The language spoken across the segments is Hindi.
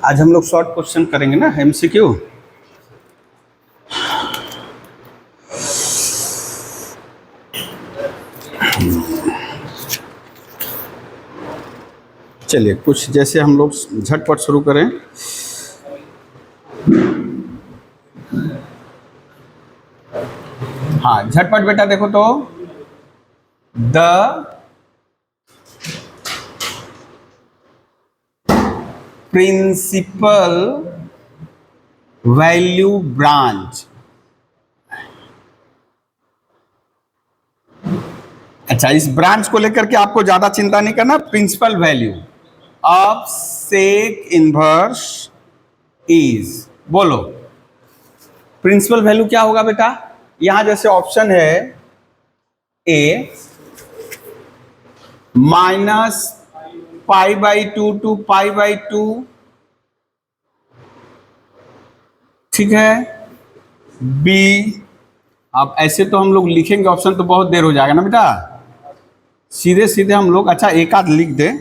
आज हम लोग शॉर्ट क्वेश्चन करेंगे ना, एमसीक्यू। चलिए कुछ जैसे हम लोग झटपट शुरू करें। हाँ झटपट बेटा देखो तो द प्रिंसिपल वैल्यू ब्रांच। अच्छा, इस ब्रांच को लेकर के आपको ज्यादा चिंता नहीं करना। Principal value of sec inverse is, बोलो प्रिंसिपल वैल्यू क्या होगा बेटा। यहां जैसे ऑप्शन है A minus pi by two to pi by two, ठीक है। बी, अब ऐसे तो हम लोग लिखेंगे ऑप्शन तो बहुत देर हो जाएगा ना बेटा, सीधे सीधे हम लोग अच्छा एक आध लिख दे।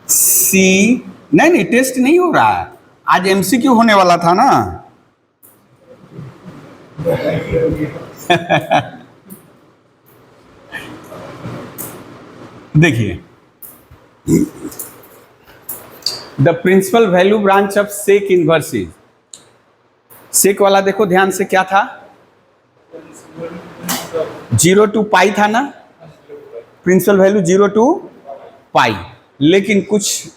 सी, नहीं नहीं टेस्ट नहीं हो रहा है, आज एमसीक्यू होने वाला था ना। देखिए the principal value branch of sec inverse is, sec वाला देखो ध्यान से क्या था, 0 to पाई था ना, प्रिंसिपल वैल्यू 0 to पाई, लेकिन कुछ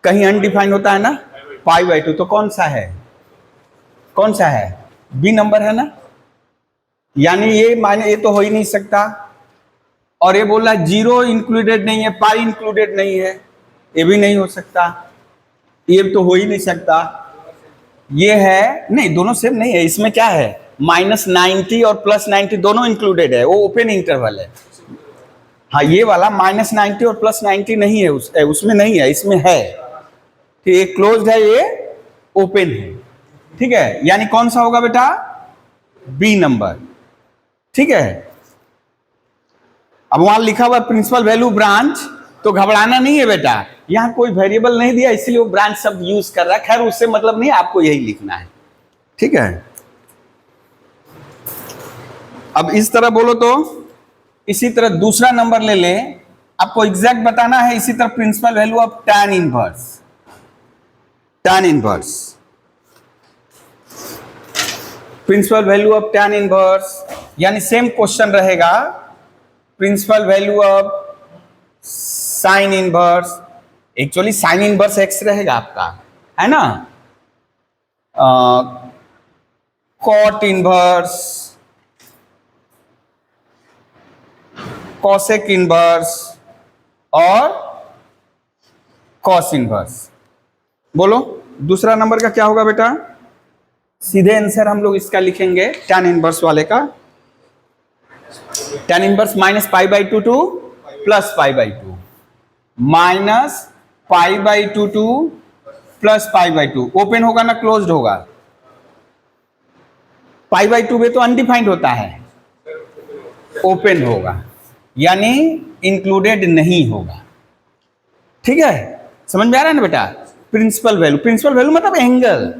कहीं अनडिफाइंड होता है ना, पाई बाई टू। तो कौन सा है, कौन सा है, बी नंबर है ना। यानी ये माने ये तो हो ही नहीं सकता, और ये बोला 0 इंक्लूडेड नहीं है, पाई इंक्लूडेड नहीं है, ये भी नहीं हो सकता, ये तो हो ही नहीं सकता। ये है नहीं, दोनों सेम नहीं है। इसमें क्या है, -90 और +90 दोनों इंक्लूडेड है, वो ओपन इंटरवल है। हाँ ये वाला -90 और +90 नहीं है, उसमें नहीं है, इसमें है। ठीक, ये क्लोज्ड है, ये ओपन है, ठीक है। यानी कौन सा होगा बेटा, बी नंबर, ठीक है। अब वहां लिखा हुआ प्रिंसिपल वैल्यू ब्रांच, तो घबराना नहीं है बेटा, यहां कोई वेरिएबल नहीं दिया इसलिए वो ब्रांच शब्द यूज कर रहा है। खैर उससे मतलब नहीं, आपको यही लिखना है, ठीक है। अब इस तरह बोलो तो इसी तरह दूसरा नंबर ले ले, आपको एग्जैक्ट बताना है। इसी तरह principal value of tan inverse, tan inverse, principal value of tan inverse, यानी सेम क्वेश्चन रहेगा। Principal value of sine inverse, actually sine inverse x रहेगा आपका, है ना। कॉट इनवर्स, कॉसेक इनवर्स और कॉस इनवर्स। बोलो दूसरा नंबर का क्या होगा बेटा, सीधे आंसर हम लोग इसका लिखेंगे tan इनवर्स वाले का। tan inverse -π/2 to +π/2, -π/2 to +π/2, open होगा ना क्लोज्ड होगा, π/2 में तो अनडिफाइंड होता है, ओपन होगा यानी इंक्लूडेड नहीं होगा, ठीक है। समझ में आ रहा है ना बेटा। प्रिंसिपल वैल्यू, प्रिंसिपल वैल्यू मतलब एंगल,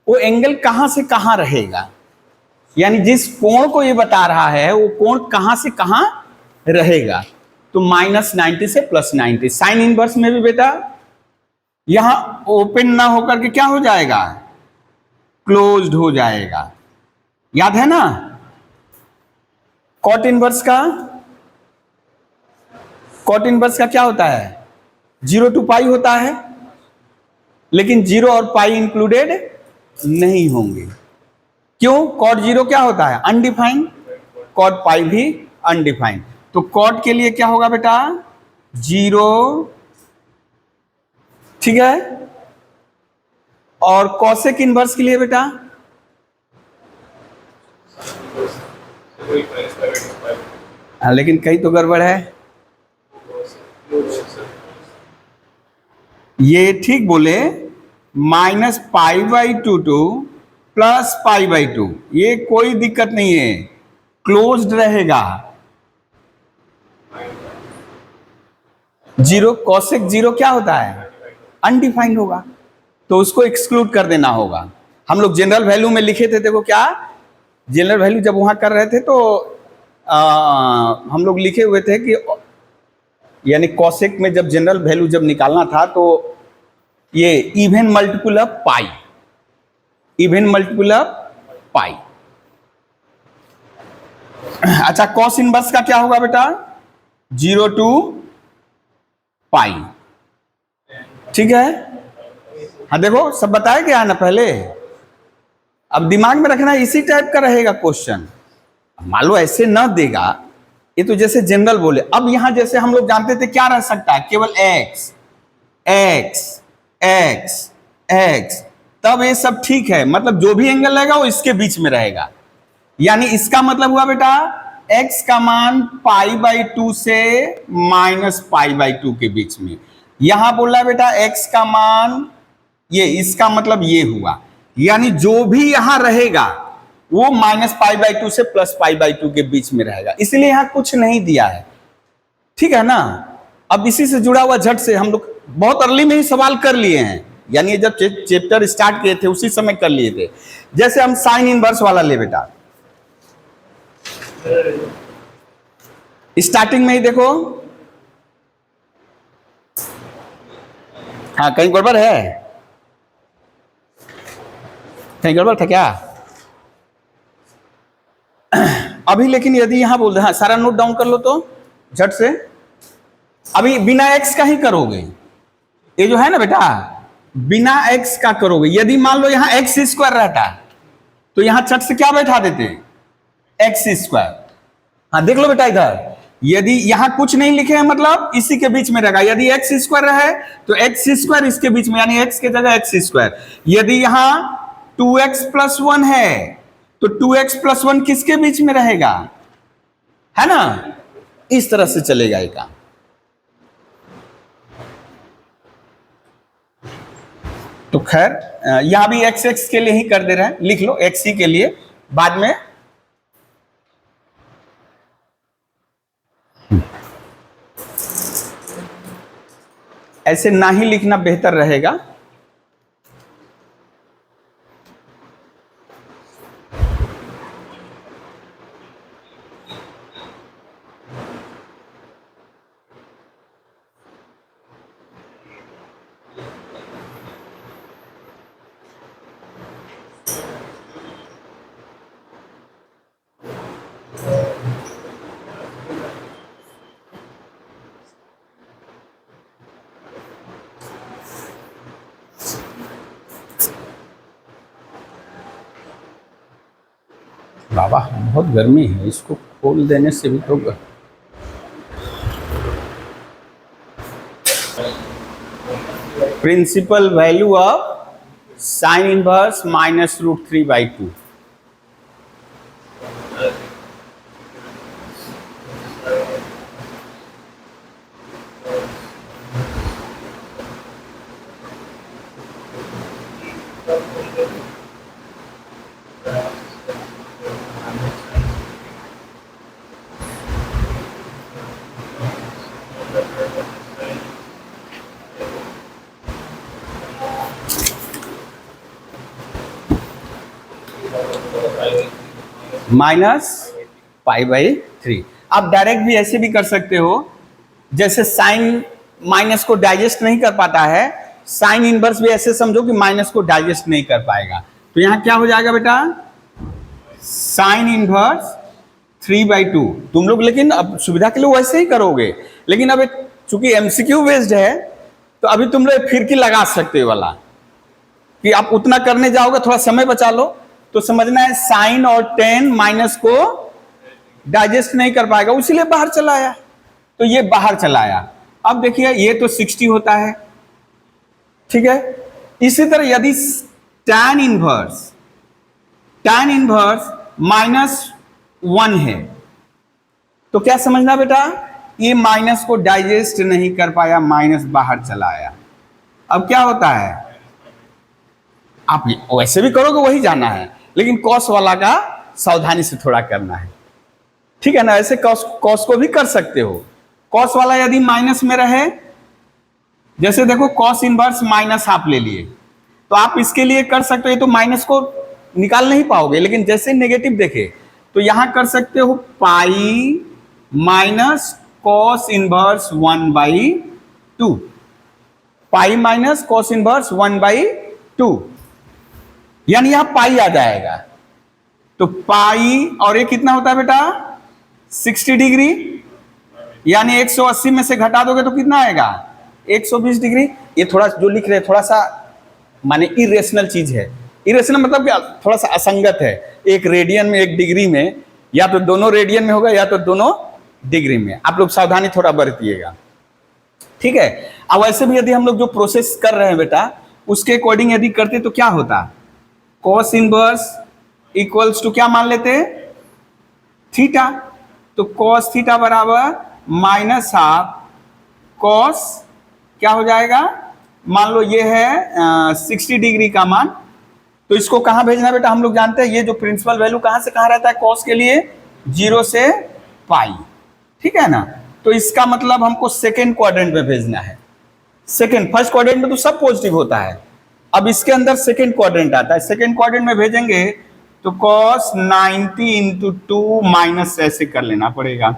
वो एंगल कहां से कहां रहेगा, यानी जिस कोण को ये बता रहा है वो कोण कहां से कहां रहेगा। तो -90 से +90, साइन इनवर्स में भी बेटा यहां ओपन ना होकर के क्या हो जाएगा, क्लोज्ड हो जाएगा, याद है ना। कॉट इनवर्स का, कॉट इनवर्स का क्या होता है, 0 to पाई होता है, लेकिन 0 और पाई इंक्लूडेड नहीं होंगे। क्यों, कॉट 0 क्या होता है, अनडिफाइंड, कॉट पाई भी अनडिफाइंड। तो कॉट के लिए क्या होगा बेटा, 0, ठीक है। और कॉसेक इनवर्स के लिए बेटा लेकिन कहीं तो गड़बड़ है, ये ठीक बोले, -π/2 टू +π/2, ये कोई दिक्कत नहीं है, क्लोज्ड रहेगा। जीरो कॉसेक जीरो क्या होता है, अनडिफाइंड होगा, तो उसको एक्सक्लूड कर देना होगा। हम लोग जनरल वैल्यू में लिखे थे, देखो क्या जनरल वैल्यू जब वहां कर रहे थे तो हम लोग लिखे हुए थे कि यानी कॉसेक में जब जनरल वैल्यू जब निकालना था तो ये even multiple of pi, even multiple of pi. अच्छा कॉस इनवर्स का क्या होगा बेटा, 0 to पाई, ठीक है। हाँ देखो सब बताया गया ना पहले, अब दिमाग में रखना इसी टाइप का रहेगा क्वेश्चन। मान लो ऐसे न देगा, ये तो जैसे जनरल बोले। अब यहां जैसे हम लोग जानते थे क्या रह सकता है, केवल एक्स एक्स एक्स एक्स, तब ये सब ठीक है, मतलब जो भी एंगल रहेगा वो इसके बीच में रहेगा। यानी इसका मतलब हुआ बेटा x का मान π/2 से -π/2 के बीच में। यहां बोला बेटा x का मान ये, इसका मतलब ये हुआ, यानी जो भी यहां रहेगा वो -π/2 से +π/2 के बीच में रहेगा, इसलिए यहां कुछ नहीं दिया है, ठीक है ना। अब इसी से जुड़ा हुआ झट से हम लोग बहुत अर्ली में ही सवाल कर लिए हैं, यानी जब चैप्टर स्टार्ट किए थे उसी समय कर लिए थे। जैसे हम साइन इनवर्स वाला ले बेटा, स्टार्टिंग में ही देखो, हाँ कहीं गड़बड़ है, कहीं गड़बड़ था क्या अभी। लेकिन यदि यहां बोल दे, हाँ सारा नोट डाउन कर लो तो झट से। अभी बिना एक्स का ही करोगे, ये जो है ना बेटा बिना एक्स का करोगे। यदि मान लो यहां एक्स स्क्वायर रहता तो यहां झट से क्या बैठा देते, एक्स स्क्वायर। हाँ देख लो बेटा इधर, यदि यहां कुछ नहीं लिखे हैं मतलब इसी के बीच में रहेगा। यदि एक्स स्क्वायर रहे तो एक्स स्क्वायर इसके बीच में, यानी एक्स के जगह एक्स स्क्वायर। यदि यहां 2x + 1 है तो 2x + 1 किसके बीच में रहेगा, है ना। इस तरह से चलेगा ये काम। तो खैर यहां भी x x के लिए ही कर दे रहे हैं, लिख लो x ही के लिए, बाद में ऐसे ना ही लिखना बेहतर रहेगा। बाबा बहुत गर्मी है, इसको खोल देने से भी तो principal value of sine inverse -√3/2। -π/3। आप डायरेक्ट भी ऐसे भी कर सकते हो, जैसे साइन माइनस को डाइजेस्ट नहीं कर पाता है, साइन इनवर्स भी ऐसे समझो कि माइनस को डाइजेस्ट नहीं कर पाएगा। तो यहां क्या हो जाएगा बेटा, साइन इनवर्स 3/2। तुम लोग लेकिन अब सुविधा के लिए वैसे ही करोगे, लेकिन अब चूंकि एमसीक्यू बेस्ड है तो अभी तुम लोग फिर की लगा सकते हो वाला कि आप उतना करने जाओगे, थोड़ा समय बचा लो। तो समझना है साइन और टेन माइनस को डाइजेस्ट नहीं कर पाएगा, इसीलिए बाहर चला आया। तो ये बाहर चला आया। अब देखिए ये तो 60 होता है, ठीक है। इसी तरह यदि tan इनवर्स -1 है तो क्या समझना बेटा, ये माइनस को डाइजेस्ट नहीं कर पाया, माइनस बाहर चला आया। अब क्या होता है, आप वैसे भी करोगे वही जाना है, लेकिन कॉस वाला का सावधानी से थोड़ा करना है, ठीक है ना। ऐसे कॉस को भी कर सकते हो। कॉस वाला यदि माइनस में रहे जैसे देखो कॉस इनवर्स माइनस हाफ ले लिए, तो आप इसके लिए कर सकते हो, ये तो माइनस को निकाल नहीं पाओगे, लेकिन जैसे नेगेटिव देखे तो यहां कर सकते हो pi minus cos inverse 1/2, pi minus cos inverse 1/2, यानी यहां पाई आ जाएगा। तो पाई और ये कितना होता है बेटा 60 डिग्री, यानी 180 में से घटा दोगे तो कितना आएगा 120 डिग्री। ये थोड़ा जो लिख रहे हैं थोड़ा सा माने इरेशनल चीज है, इरेशनल मतलब क्या, थोड़ा सा असंगत है, एक रेडियन में एक डिग्री में, या तो दोनों रेडियन में होगा या तो दोनों डिग्री में, आप लोग सावधानी थोड़ा बरतिएगा, ठीक है। अब वैसे भी यदि हम लोग जो प्रोसेस कर रहे हैं बेटा उसके अकॉर्डिंग यदि करते तो क्या होता, कॉस इनवर्स इक्वल्स टू क्या मान लेते थीटा, तो कॉस थीटा बराबर माइनस हाफ कॉस क्या हो जाएगा, मान लो ये है 60 डिग्री का मान, तो इसको कहां भेजना बेटा, हम लोग जानते हैं ये जो प्रिंसिपल वैल्यू कहां से कहां रहता है कॉस के लिए 0 से पाई, ठीक है ना। तो इसका मतलब हमको सेकेंड क्वाड्रेंट में भेजना है, सेकेंड, फर्स्ट क्वाड्रेंट में तो सब पॉजिटिव होता है, अब इसके अंदर सेकेंड क्वाड्रेंट आता है, सेकेंड क्वाड्रेंट में भेजेंगे तो cos 90 इंटू 2 माइनस ऐसे कर लेना पड़ेगा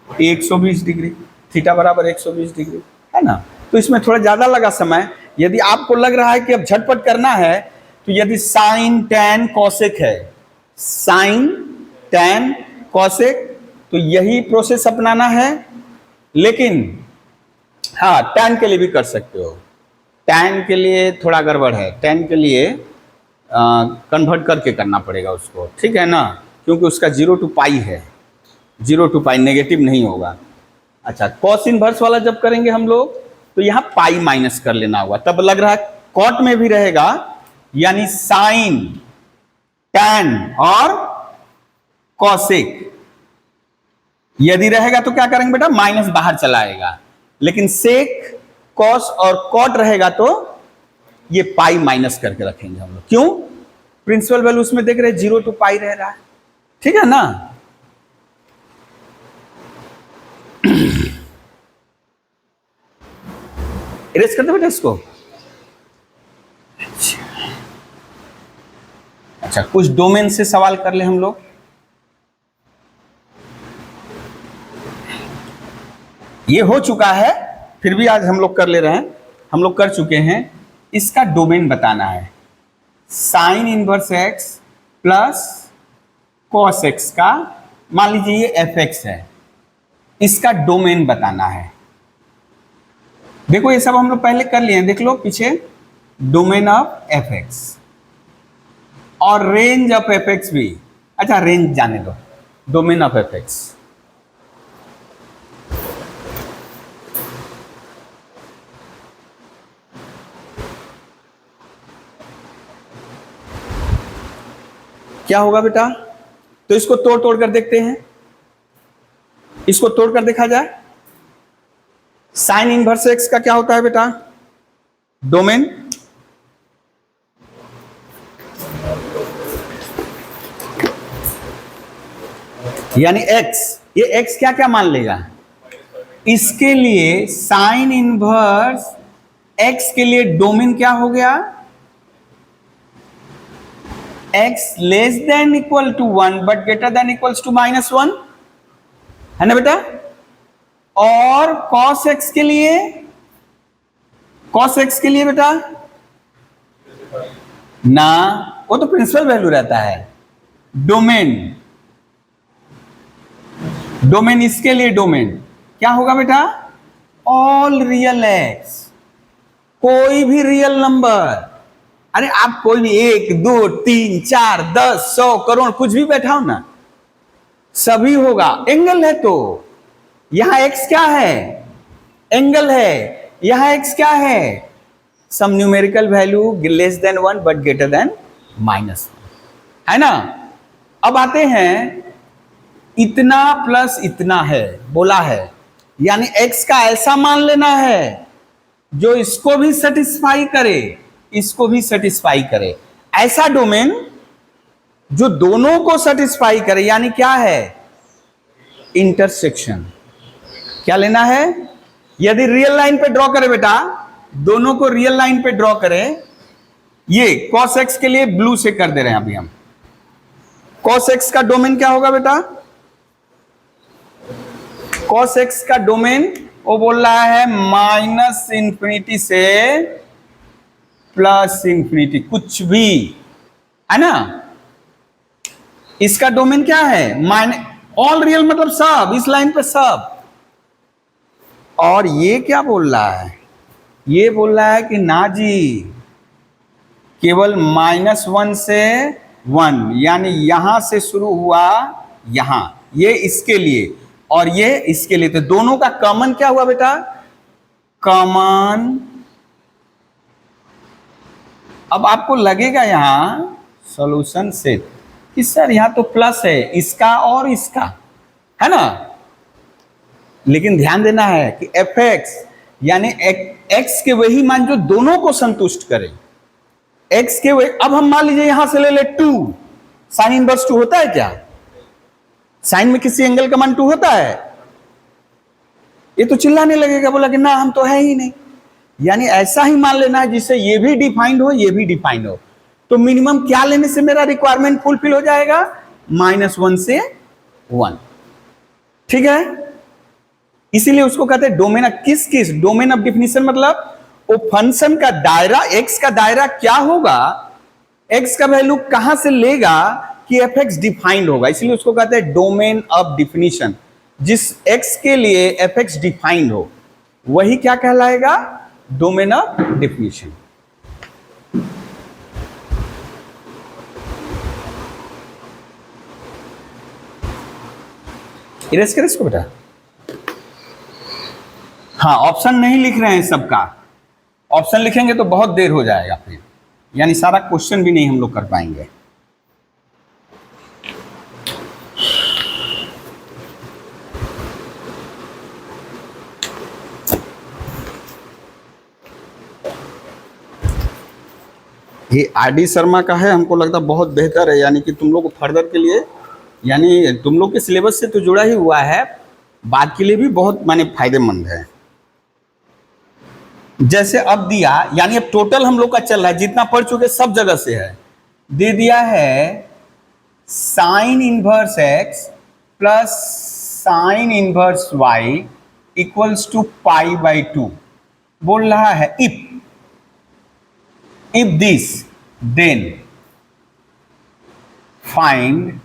120 डिग्री, थीटा बराबर 120 डिग्री, है ना। तो इसमें थोड़ा ज्यादा लगा समय, यदि आपको लग रहा है कि अब झटपट करना है तो यदि साइन टैन कॉसेक है, साइन टैन कॉसेक, तो यही प्रोसेस अपनाना है, लेकिन हाँ टैन के लिए भी कर सकते हो, टैन के लिए थोड़ा गड़बड़ है, टैन के लिए कन्वर्ट करके करना पड़ेगा उसको, ठीक है ना, क्योंकि उसका 0 to पाई है, 0 to पाई नेगेटिव नहीं होगा। अच्छा कॉस इनवर्स वाला जब करेंगे हम लोग तो यहाँ पाई माइनस कर लेना होगा, तब लग रहा है कॉट में भी रहेगा, यानी साइन टैन और कॉसेक यदि रहेगा तो क्या करेंगे बेटा माइनस बाहर चला आएगा, लेकिन सेक कॉस और कॉट रहेगा तो ये पाई माइनस करके रखेंगे हम लोग, क्यों, प्रिंसिपल वैल्यू उसमें देख रहे 0 to पाई रह रहा है, ठीक है ना। इरेज करते बेटा इसको। अच्छा कुछ डोमेन से सवाल कर ले हम लोग, ये हो चुका है फिर भी आज हम लोग कर ले रहे हैं, हम लोग कर चुके हैं, इसका डोमेन बताना है, sine inverse x plus cos x का, मान लीजिए ये एफ एक्स है, इसका डोमेन बताना है। देखो ये सब हम लोग पहले कर लिए हैं, देख लो पीछे, डोमेन ऑफ एफ एक्स और रेंज ऑफ एफ एक्स भी, अच्छा रेंज जाने दो, डोमेन ऑफ एफ एक्स, क्या होगा बेटा, तो इसको तोड़ तोड़ कर देखते हैं, इसको तोड़ कर देखा जाए, साइन इनवर्स एक्स का क्या होता है बेटा डोमेन, यानी x, ये x क्या क्या मान लेगा, इसके लिए साइन इनवर्स x के लिए डोमेन क्या हो गया, x less than equal to 1 but greater than equals to -1, है ना बेटा। और cos x के लिए, cos x के लिए बेटा ना, वो तो प्रिंसिपल वैल्यू रहता है, डोमेन, डोमेन इसके लिए डोमेन क्या होगा बेटा, ऑल रियल एक्स, कोई भी रियल नंबर, अरे आप कोई भी 1 2 3 4 10 100 करोड़ कुछ भी बैठाओ ना, सभी होगा, एंगल है तो यहां x क्या है, एंगल है, यहां x क्या है, some numerical value less than 1 but greater than -1, है ना। अब आते हैं, इतना प्लस इतना है बोला है, यानी x का ऐसा मान लेना है जो इसको भी सेटिस्फाई करे, इसको भी सेटिस्फाई करे, ऐसा डोमेन जो दोनों को सेटिस्फाई करे, यानी क्या है इंटरसेक्शन, क्या लेना है यदि रियल लाइन पे ड्रॉ करें बेटा, दोनों को रियल लाइन पे ड्रॉ करें, ये cos x के लिए ब्लू से कर दे रहे हैं अभी हम। cos x का डोमेन क्या होगा बेटा? cos x का डोमेन वो बोल रहा है माइनस इंफिनिटी से प्लस इंफिनिटी, कुछ भी है ना। इसका डोमेन क्या है? ऑल रियल मतलब सब, इस लाइन पे सब। और ये क्या बोल रहा है? ये बोल रहा है कि ना जी, केवल -1 से 1, यानी यहां से शुरू हुआ यहां, ये इसके लिए और ये इसके लिए, तो दोनों का कॉमन क्या हुआ बेटा? कॉमन। अब आपको लगेगा यहां सॉल्यूशन से कि सर यहां तो प्लस है इसका और इसका, है ना। लेकिन ध्यान देना है कि fx यानी x के वही मान जो दोनों को संतुष्ट करें, x के वही। अब हम मान लीजिए यहां से ले ले 2, साइन इनवर्स 2 होता है क्या? साइन में किसी एंगल का मान 2 होता है? ये तो चिल्लाने लगेगा, बोला कि ना हम तो है ही नहीं। यानी ऐसा ही मान लेना है जिससे ये भी डिफाइंड हो ये भी डिफाइंड हो। तो मिनिमम क्या लेने से मेरा रिक्वायरमेंट फुलफिल हो जाएगा? -1 से 1, ठीक है। इसीलिए उसको कहते हैं डोमेन ऑफ किस डोमेन ऑफ डिफिनीशन, मतलब वो फंक्शन का दायरा, एक्स का दायरा क्या होगा, एक्स का वैल्यू कहां से लेगा कि एफ एक्स डिफाइंड होगा। इसलिए उसको कहते हैं डोमेन ऑफ डिफिनीशन। जिस एक्स के लिए एफ एक्स डिफाइंड हो वही क्या कहलाएगा? Domain of definition. इरेज कर इसको बेटा। हाँ, ऑप्शन नहीं लिख रहे हैं सबका, ऑप्शन लिखेंगे तो बहुत देर हो जाएगा फिर, यानी सारा क्वेश्चन भी नहीं हम लोग कर पाएंगे। ये आरडी शर्मा का है, हमको लगता बहुत बेहतर है, यानी कि तुम लोग को फर्दर के लिए, यानी तुम लोग के सिलेबस से तो जुड़ा ही हुआ है, बाद के लिए भी बहुत माने फायदेमंद है। जैसे अब दिया, यानी अब टोटल हम लोग का चल रहा है, जितना पढ़ चुके सब जगह से है, दे दिया है sine inverse x plus sine inverse y equals to π/2। बोल रहा है इफ दिस देन फाइंड,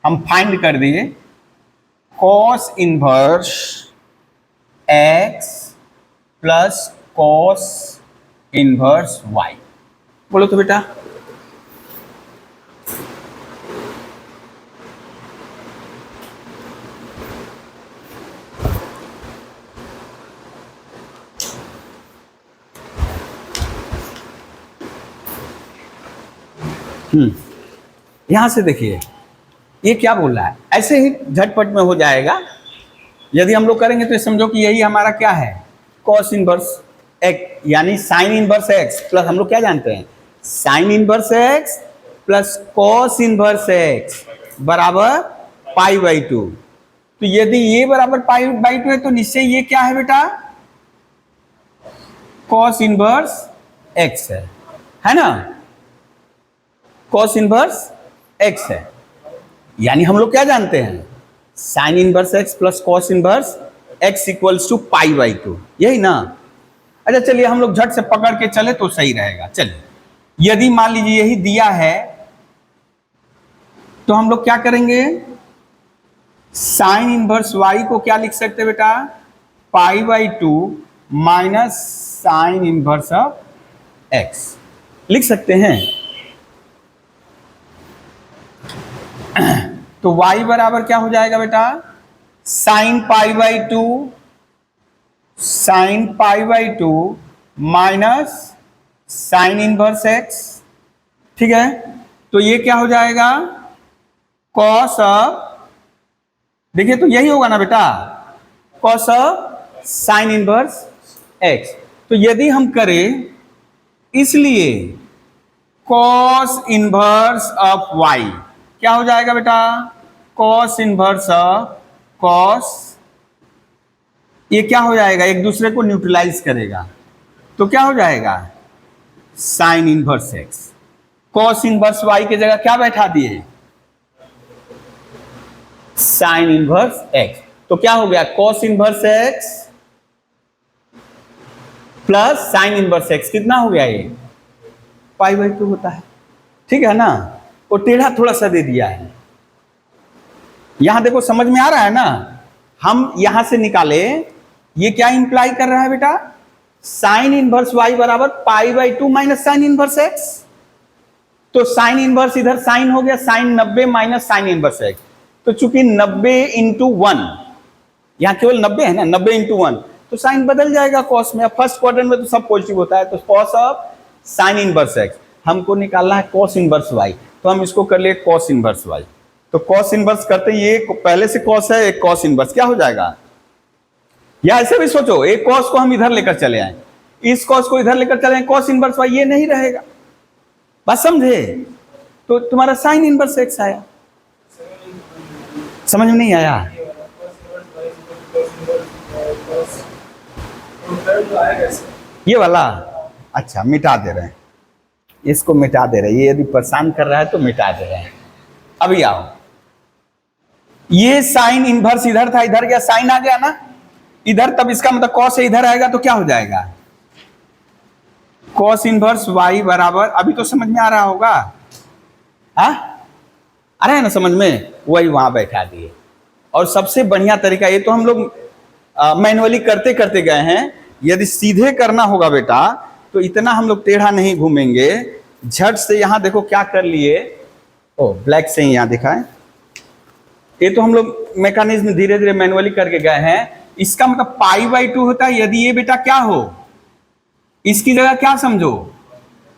हम फाइंड कर दिए cos inverse x plus cos inverse y. बोलो तो बेटा। यहां से देखिए ये क्या बोल रहा है, ऐसे ही झटपट में हो जाएगा। यदि हम लोग करेंगे तो समझो कि यही हमारा क्या है, कॉस इनवर्स एक्स, यानी साइन इनवर्स एक्स प्लस, हम लोग क्या जानते हैं, sine inverse x plus cos inverse x बराबर π/2। तो यदि ये बराबर π/2 है तो निश्चय ये क्या है बेटा, कॉस इनवर्स एक्स है ना, कॉस इनवर्स एक्स है। यानी हम लोग क्या जानते हैं, sine inverse x plus cos inverse x equals to π/2, यही ना। अच्छा चलिए हम लोग झट से पकड़ के चले तो सही रहेगा। चलिए यदि मान लीजिए यही दिया है तो हम लोग क्या करेंगे, साइन इनवर्स वाई को क्या लिख सकते हैं बेटा, π/2 minus sine inverse of x लिख सकते हैं। तो y बराबर क्या हो जाएगा बेटा, sine π/2 minus sine inverse x, ठीक है। तो ये क्या हो जाएगा, कॉस ऑफ, देखिए तो यही होगा ना बेटा, cos of sine inverse x. तो यदि हम करें, इसलिए कॉस इनवर्स ऑफ वाई क्या हो जाएगा बेटा, कॉस इनवर्स ऑफ कॉस ये क्या हो जाएगा, एक दूसरे को न्यूट्रलाइज करेगा, तो क्या हो जाएगा, sine inverse x. Cos inverse y की जगह क्या बैठा दिए, साइन इनवर्स एक्स। तो क्या हो गया, cos inverse x plus sine inverse x, कितना हो गया ये, π/2 होता है, ठीक है ना। वो टेढ़ा थोड़ा सा दे दिया है, यहां देखो समझ में आ रहा है ना। हम यहां से निकाले, ये क्या इंप्लाई कर रहा है बेटा, साइन इनवर्स वाई बराबर π/2 माइनस साइन इनवर्स एक्स। तो साइन इनवर्स इधर साइन हो गया, sine 90 minus sine inverse x. तो चूंकि 90 इंटू 1, यहां केवल 90 है ना, 90 इंटू 1, तो साइन बदल जाएगा कॉस में। अब फर्स्ट क्वाड्रेंट में तो सब पॉजिटिव होता है, तो cos of sine inverse x. हमको निकालना है कॉस इनवर्स वाई, तो हम इसको कर लिए कॉस इनवर्स वाई। तो कॉस इनवर्स करते ही, ये पहले से कॉस है, एक कॉस इनवर्स, क्या हो जाएगा, या ऐसे भी सोचो, एक कॉस को हम इधर लेकर चले आए, इस कॉस को इधर लेकर चले आए, कॉस इनवर्स वाई ये नहीं रहेगा, बात समझे। तो तुम्हारा साइन इनवर्स एक्स आया, समझ में नहीं आया, ये वाला, अच्छा मिटा दे रहे हैं, इसको मिटा दे रहे हैं, ये यदि परेशान कर रहा है तो मिटा दे रहे हैं। अभी आओ, ये साइन इनवर्स इधर था, इधर गया, साइन आ गया ना इधर, तब इसका मतलब कॉस से इधर आएगा तो क्या हो जाएगा, कॉस इनवर्स वाई बराबर, अभी तो समझ में आ रहा होगा, हाँ आ रहा है ना समझ में, वही वहां बैठा दिए। और सबसे बढ़िया तरीका, ये तो हम लोग मैनुअली करते करते गए हैं, यदि सीधे करना होगा बेटा तो इतना हम लोग टेढ़ा नहीं घूमेंगे, झट से यहां देखो क्या कर लिए, ओ ब्लैक से ही यहां दिखाएं, ये तो हम लोग मैकेनिज्म धीरे धीरे मैनुअली करके गए हैं। इसका मतलब π/2 होता है, यदि ये बेटा क्या हो, इसकी जगह क्या समझो,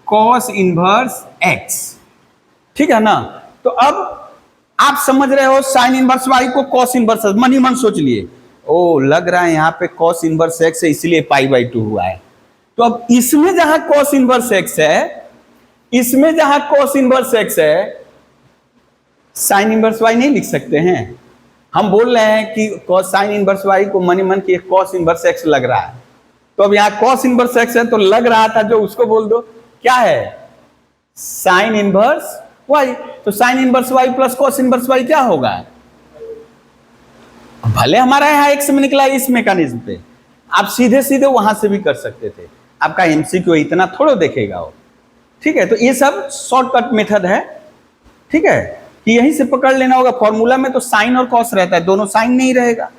कॉस इनवर्स एक्स, ठीक है ना। तो अब आप समझ रहे हो साइन इनवर्स वाई को कॉस इनवर्स, मन ही मन सोच लिए, ओ लग रहा है यहाँ पे कॉस इनवर्स एक्स है इसलिए π/2 हुआ है। तो अब इसमें जहां कॉस इनवर्स एक्स है, इसमें जहां कॉस इनवर्स एक्स है, साइन इनवर्स वाई नहीं लिख सकते हैं। हम बोल रहे हैं कि कॉस साइन इनवर्स वाई को मन ही मन की कॉस इनवर्स एक्स लग रहा है, तो अब यहाँ कॉस इनवर्स एक्स है, तो लग रहा था जो उसको बोल दो क्या है, साइन इनवर्स वाई। तो sine inverse y plus cos inverse y क्या होगा, भले हमारा यहाँ एक्स में निकला इस मैकेनिज्म पे, आप सीधे सीधे वहां से भी कर सकते थे, आपका एमसीक्यू इतना थोड़ा देखेगा वो, ठीक है। तो ये सब शॉर्टकट मेथड है, ठीक है, कि यहीं से पकड़ लेना होगा। फॉर्मूला में तो साइन और कॉस रहता है, दोनों साइन नहीं रहेगा,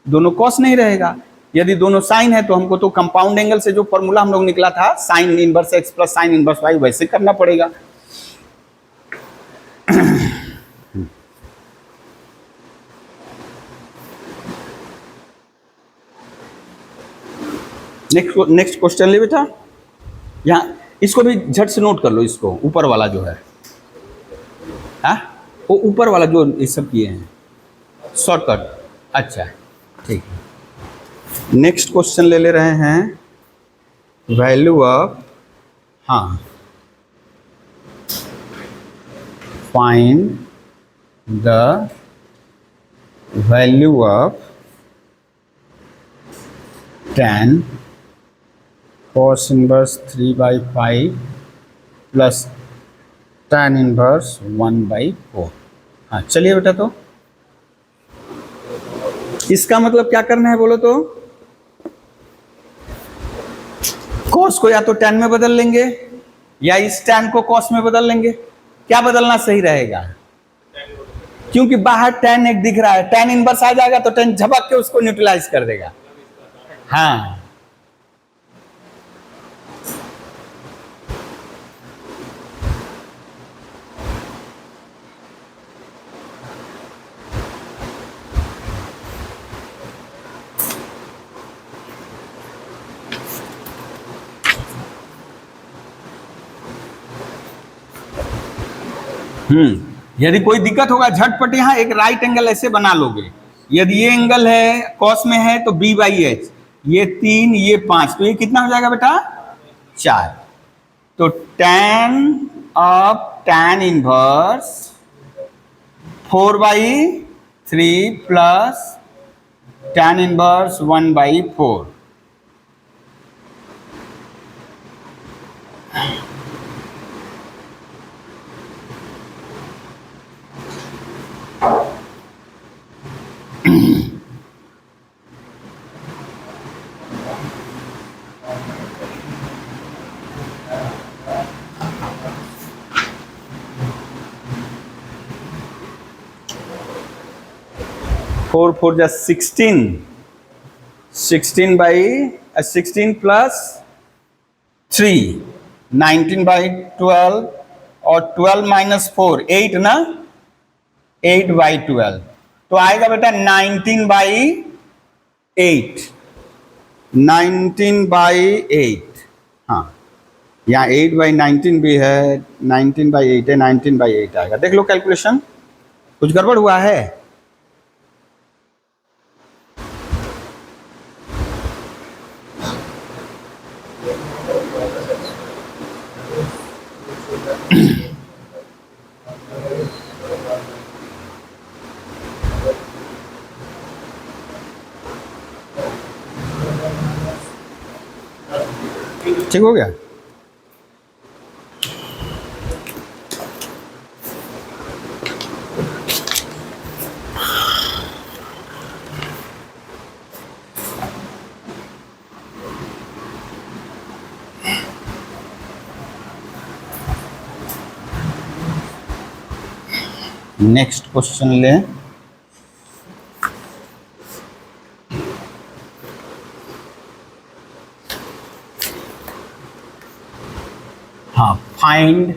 दोनों कॉस नहीं रहेगा। यदि दोनों साइन है तो हमको तो कंपाउंड एंगल से जो फॉर्मूला हम लोग निकला था, sine inverse x plus sine inverse y, वैसे करना पड़ेगा। नेक्स्ट क्वेश्चन ले बेटा, यहाँ इसको भी झट से नोट कर लो, इसको ऊपर वाला जो है, हाँ वो ऊपर वाला जो ये सब किए हैं शॉर्टकट, अच्छा ठीक है। नेक्स्ट क्वेश्चन ले रहे हैं, वैल्यू ऑफ, हाँ find the value of tan cos inverse 3/5 plus tan inverse 1/4। हाँ चलिए बेटा, तो इसका मतलब क्या करना है बोलो तो, cos को या तो tan में बदल लेंगे या इस tan को cos में बदल लेंगे, क्या बदलना सही रहेगा, क्योंकि बाहर tan एक दिख रहा है, tan इनवर्स आ जाएगा तो tan झपक के उसको न्यूट्रलाइज कर देगा। हाँ यदि कोई दिक्कत होगा झटपट यहाँ एक राइट एंगल ऐसे बना लोगे, यदि ये एंगल है कॉस में है तो b/h, ये 3 ये 5, तो ये कितना हो जाएगा बेटा 4। तो tan of tan inverse 4/3 plus tan inverse 1/4। Four four जा 16, 16 प्लस 3, 19/12, और 12 माइनस 4 8 ना, 8/12, तो आएगा बेटा 19/8, 19/8। हाँ, यहाँ 8/19 भी है, 19/8 है, 19/8 आएगा। देख लो कैलकुलेशन, कुछ गड़बड़ हुआ है? ठीक हो गया? नेक्स्ट क्वेश्चन लें। हाँ, find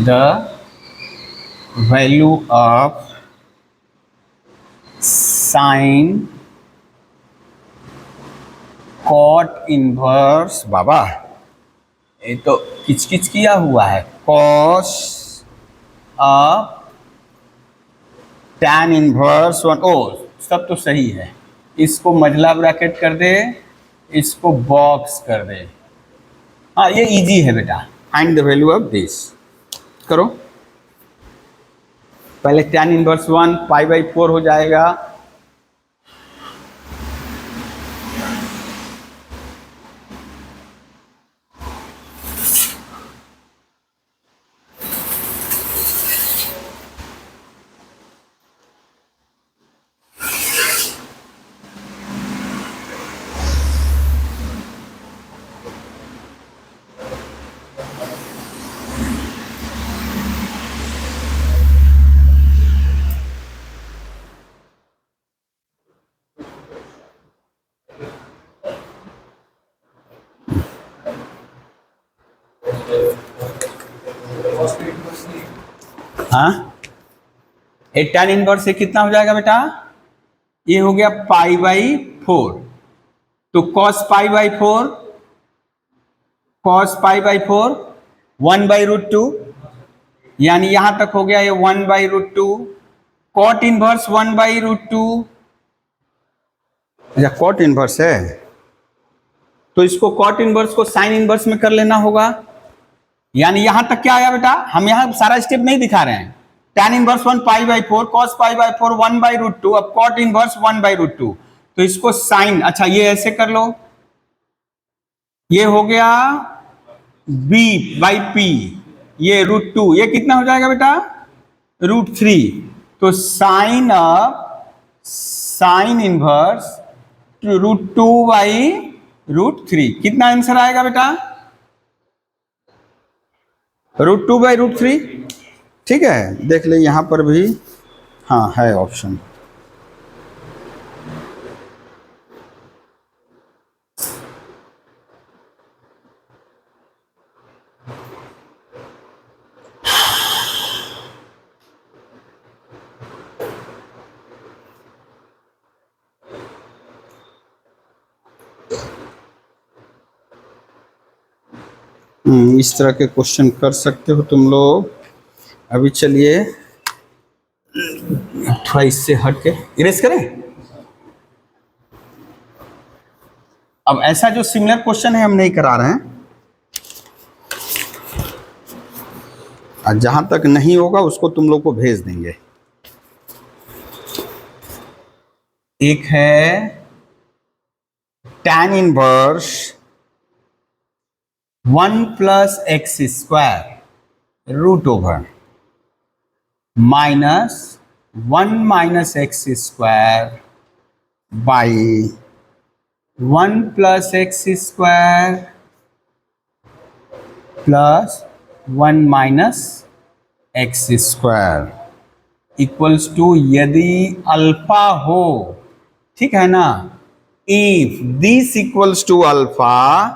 the value of sine cot inverse. बाबा ये तो किचकिच किया हुआ है। Cos of tan inverse 1। ओ, सब तो सही है। इसको मझला ब्रैकेट कर दे, इसको बॉक्स कर दे। हाँ, ये इजी है बेटा। Find the value of this. करो, पहले टैन इनवर्स 1 π/4 हो जाएगा। हाँ, ये टैन इनवर्स से कितना हो जाएगा बेटा? ये हो गया π/4। तो cos π/4, cos π/4 1/√2, यानी यहां तक हो गया ये 1/√2। Cot inverse 1/√2। अच्छा, कॉट इनवर्स है तो इसको कॉट इनवर्स को साइन इनवर्स में कर लेना होगा। यानी यहां तक क्या आया बेटा? हम यहां सारा स्टेप नहीं दिखा रहे हैं। tan इनवर्स 1 π/4, cos π/4 1/√2, अब cot इनवर्स 1/√2, तो इसको साइन, अच्छा ये ऐसे कर लो, ये हो गया b/p, ये √2, ये कितना हो जाएगा बेटा? √3। तो साइन इनवर्स √2/√3, कितना आंसर आएगा बेटा? √2/√3। ठीक है, देख ले यहां पर भी हाँ है ऑप्शन। इस तरह के क्वेश्चन कर सकते हो तुम लोग। अभी चलिए थोड़ा इससे हट के इरेज करें। अब ऐसा जो सिमिलर क्वेश्चन है हम नहीं करा रहे हैं, और जहां तक नहीं होगा उसको तुम लोग को भेज देंगे। एक है tan inverse 1 plus x square root over minus 1 minus x square by 1 plus x square plus 1 minus x square equals to, यदि अल्फा हो, ठीक है ना, if this equals to alpha,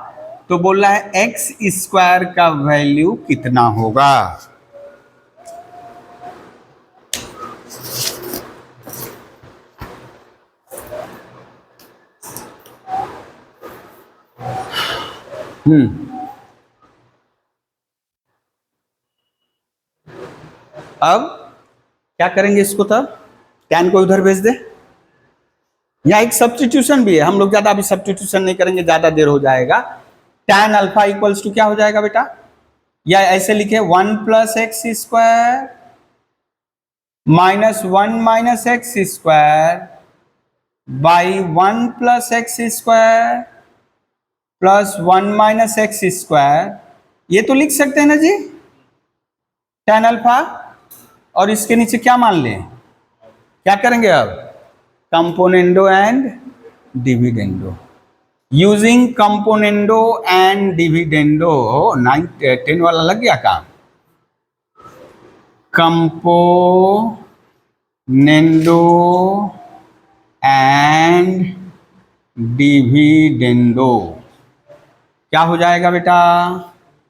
तो बोल रहा है एक्स स्क्वायर का वैल्यू कितना होगा। अब क्या करेंगे इसको, तब tan को उधर भेज दे। यहाँ एक सब्स्टिट्यूशन भी है, हम लोग ज्यादा अभी सब्स्टिट्यूशन नहीं करेंगे, ज्यादा देर हो जाएगा। tan अल्फा इक्वल्स टू क्या हो जाएगा बेटा, या ऐसे लिखे 1 plus x square minus 1 minus x square by 1 plus x square plus 1 minus x square. ये तो लिख सकते हैं ना जी tan अल्फा, और इसके नीचे क्या मान लें, क्या करेंगे अब, componendo and dividendo. Using componendo and dividendo, 9-10 वाला लग गया काम। कंपोनेंडो एंड डिविडेंडो क्या हो जाएगा बेटा,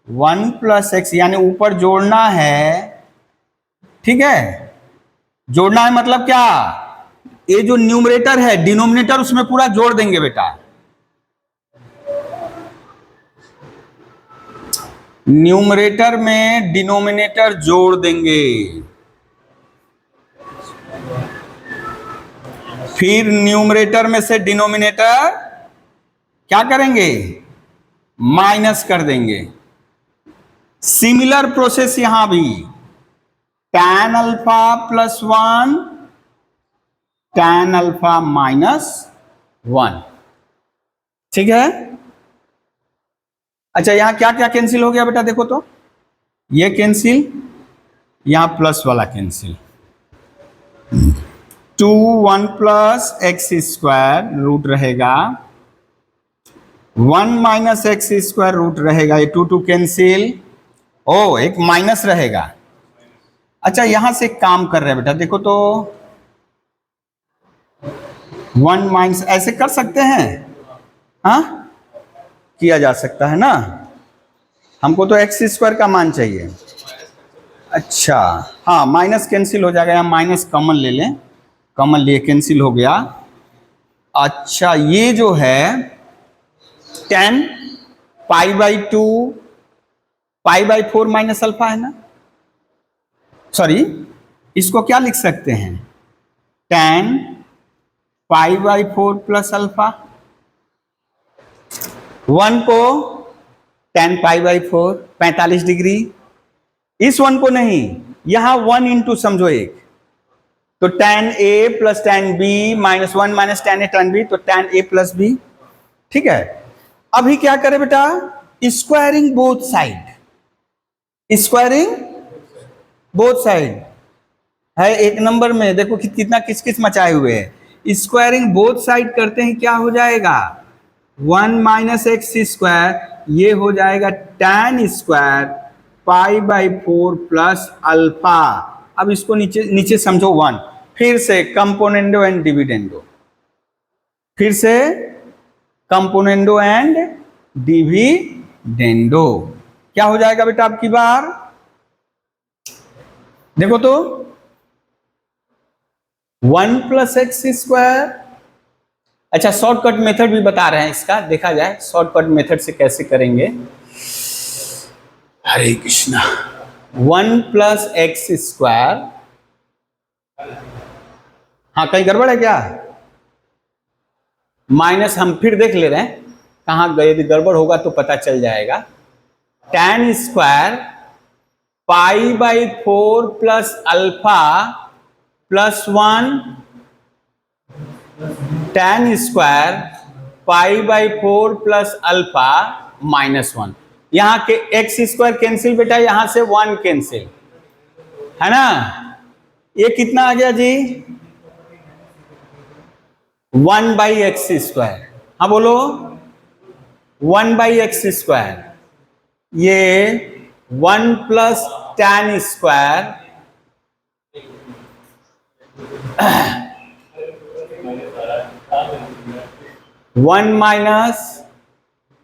1 प्लस एक्स, यानी ऊपर जोड़ना है, ठीक है, जोड़ना है मतलब क्या, ये जो न्यूमरेटर है डिनोमिनेटर उसमें पूरा जोड़ देंगे बेटा। न्यूमरेटर में डिनोमिनेटर जोड़ देंगे, फिर न्यूमरेटर में से डिनोमिनेटर क्या करेंगे, माइनस कर देंगे। सिमिलर प्रोसेस यहां भी, tan alpha plus 1 tan alpha minus 1, ठीक है। अच्छा यहां क्या क्या कैंसिल हो गया बेटा, देखो तो, ये कैंसिल, यहां प्लस वाला cancel, 2 1 plus x square root रहेगा, 1 माइनस एक्स स्क्वायर रूट रहेगा, ये 2 कैंसिल, ओ एक माइनस रहेगा। अच्छा यहां से काम कर रहे हैं बेटा, देखो तो 1 माइनस, ऐसे कर सकते हैं, हाँ किया जा सकता है ना, हमको तो एक्स स्क्वायर का मान चाहिए। अच्छा हाँ, माइनस कैंसिल हो जाएगा, यहाँ माइनस कॉमन ले लें, कॉमन लिए कैंसिल हो गया। अच्छा ये जो है 10 pi by 2 pi by 4 minus alpha है ना, सॉरी इसको क्या लिख सकते हैं, 10 पाई बाई 4 प्लस अल्फा, 1 को 10 पाई बाई 4 45 डिग्री, इस 1 को नहीं, यहां 1 इंटू समझो एक, तो tan a plus tan b minus 1 minus tan a tan b, तो tan a प्लस b, ठीक है। अभी क्या करें बेटा, squaring both side, squaring both side है, एक नंबर में देखो कितना किस किस मचाए हुए हैं। स्क्वायरिंग बोथ साइड करते हैं, क्या हो जाएगा, 1 माइनस एक्स स्क्वायर, ये हो जाएगा tan square pi by 4 plus alpha. अब इसको नीचे नीचे समझो 1, फिर से कंपोनेंडो एंड डिविडेंडो, फिर से कंपोनेंडो एंड डिविडेंडो, क्या हो जाएगा बेटा अब की बार, देखो तो 1 प्लस एक्स स्क्वायर। अच्छा शॉर्टकट मेथड भी बता रहे हैं इसका, देखा जाए शॉर्टकट मेथड से कैसे करेंगे। हरे कृष्णा, 1 प्लस एक्स स्क्वायर, हाँ कहीं गड़बड़ है क्या, माइनस हम फिर देख ले रहे हैं कहां गए, यदि गड़बड़ होगा तो पता चल जाएगा। tan square pi by 4 plus alpha plus 1 tan square pi by 4 plus alpha -1। यहां के एक्स स्क्वायर कैंसिल बेटा, यहां से 1 कैंसिल, है ना। ये कितना आ गया जी? 1 बाई एक्स स्क्वायर। हाँ बोलो, 1 बाई एक्स स्क्वायर। ये 1 plus tan square 1 minus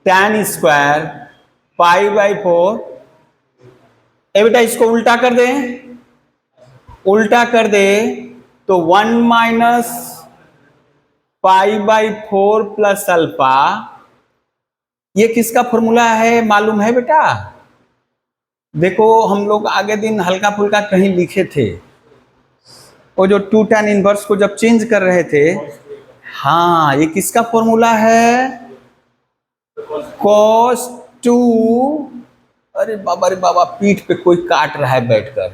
tan square pi by 4। ए बेटा इसको उल्टा कर दे, उल्टा कर दे तो 1 minus pi by 4 plus alpha. ये किसका फॉर्मूला है मालूम है बेटा? देखो हम लोग आगे दिन हल्का फुल्का कहीं लिखे थे, वो जो 2 tan इनवर्स को जब चेंज कर रहे थे। हाँ, ये किसका फॉर्मूला है? cos 2। अरे बाबा, पीठ पे कोई काट रहा है बैठकर,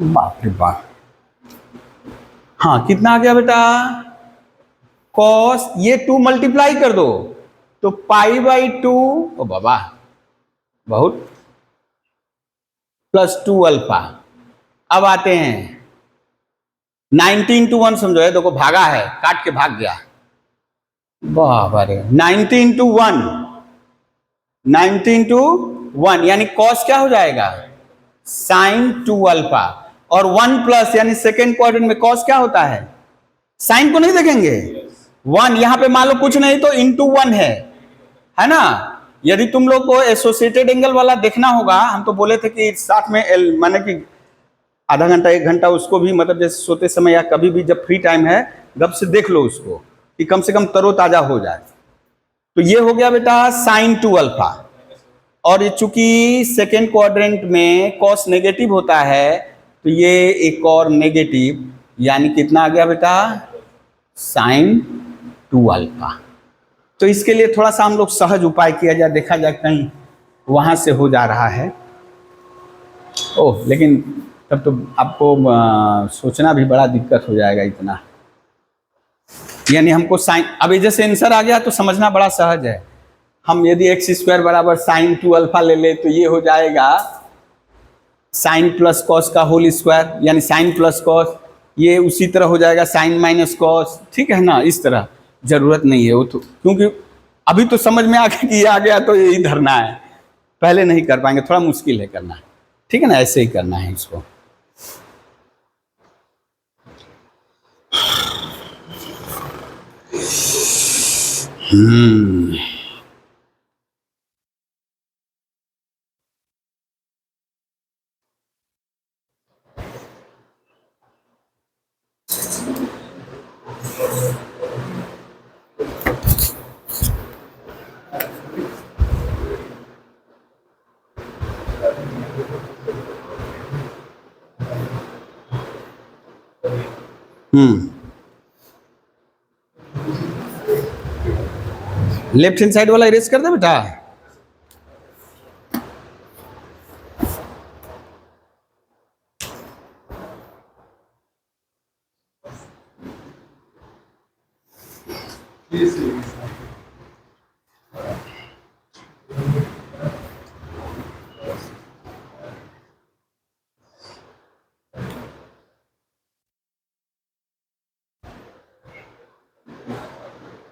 बाप रे बाप। हाँ, कितना आ गया बेटा? cos, ये 2 मल्टीप्लाई कर दो तो पाई बाई 2, ओ बाबा बहुत, प्लस 2 अल्फा। अब आते हैं 19 टू 1 समझो, है देखो भागा है, काट के भाग गया। बाबा रे, 19 टू 1, 19 टू 1 यानी cos क्या हो जाएगा? Sine 2 alpha. और 1 प्लस यानी सेकेंड क्वाड्रेंट में cos क्या होता है? साइन को नहीं देखेंगे, 1। यहां पे मान लो कुछ नहीं तो इंटू 1 है ना। यदि तुम लोग को एसोसिएटेड एंगल वाला देखना होगा, हम तो बोले थे कि साथ में माने कि आधा घंटा 1 घंटा उसको भी, मतलब जैसे सोते समय या कभी भी जब फ्री टाइम है गप से देख लो उसको, कि कम से कम तरोताजा हो जाए। तो ये हो गया बेटा साइन 2 अल्फा। और ये चूंकि सेकेंड क्वाड्रेंट में cos नेगेटिव होता है, तो ये एक और नेगेटिव, यानी कितना आ गया बेटा? Sine 2 alpha. तो इसके लिए थोड़ा सा हम लोग सहज उपाय किया जाए, देखा जाए कहीं वहां से हो जा रहा है। ओह, लेकिन तब तो आपको सोचना भी बड़ा दिक्कत हो जाएगा इतना। यानी हमको साइन, अभी जैसे आंसर आ गया तो समझना बड़ा सहज है। हम यदि एक्स स्क्वायर बराबर साइन 2 अल्फा ले ले तो ये हो जाएगा साइन प्लस कॉस का होल स्क्वायर, यानी साइन प्लस कॉस। ये उसी तरह हो जाएगा साइन माइनस कॉस, ठीक है ना। इस तरह जरूरत नहीं है वो तो, क्योंकि अभी तो समझ में आ गया कि ये आ गया तो यही धरना है, पहले नहीं कर पाएंगे, थोड़ा मुश्किल है करना, ठीक है ना। ऐसे ही करना है इसको। लेफ्ट हैंड साइड वाला इरेज कर दे बेटा।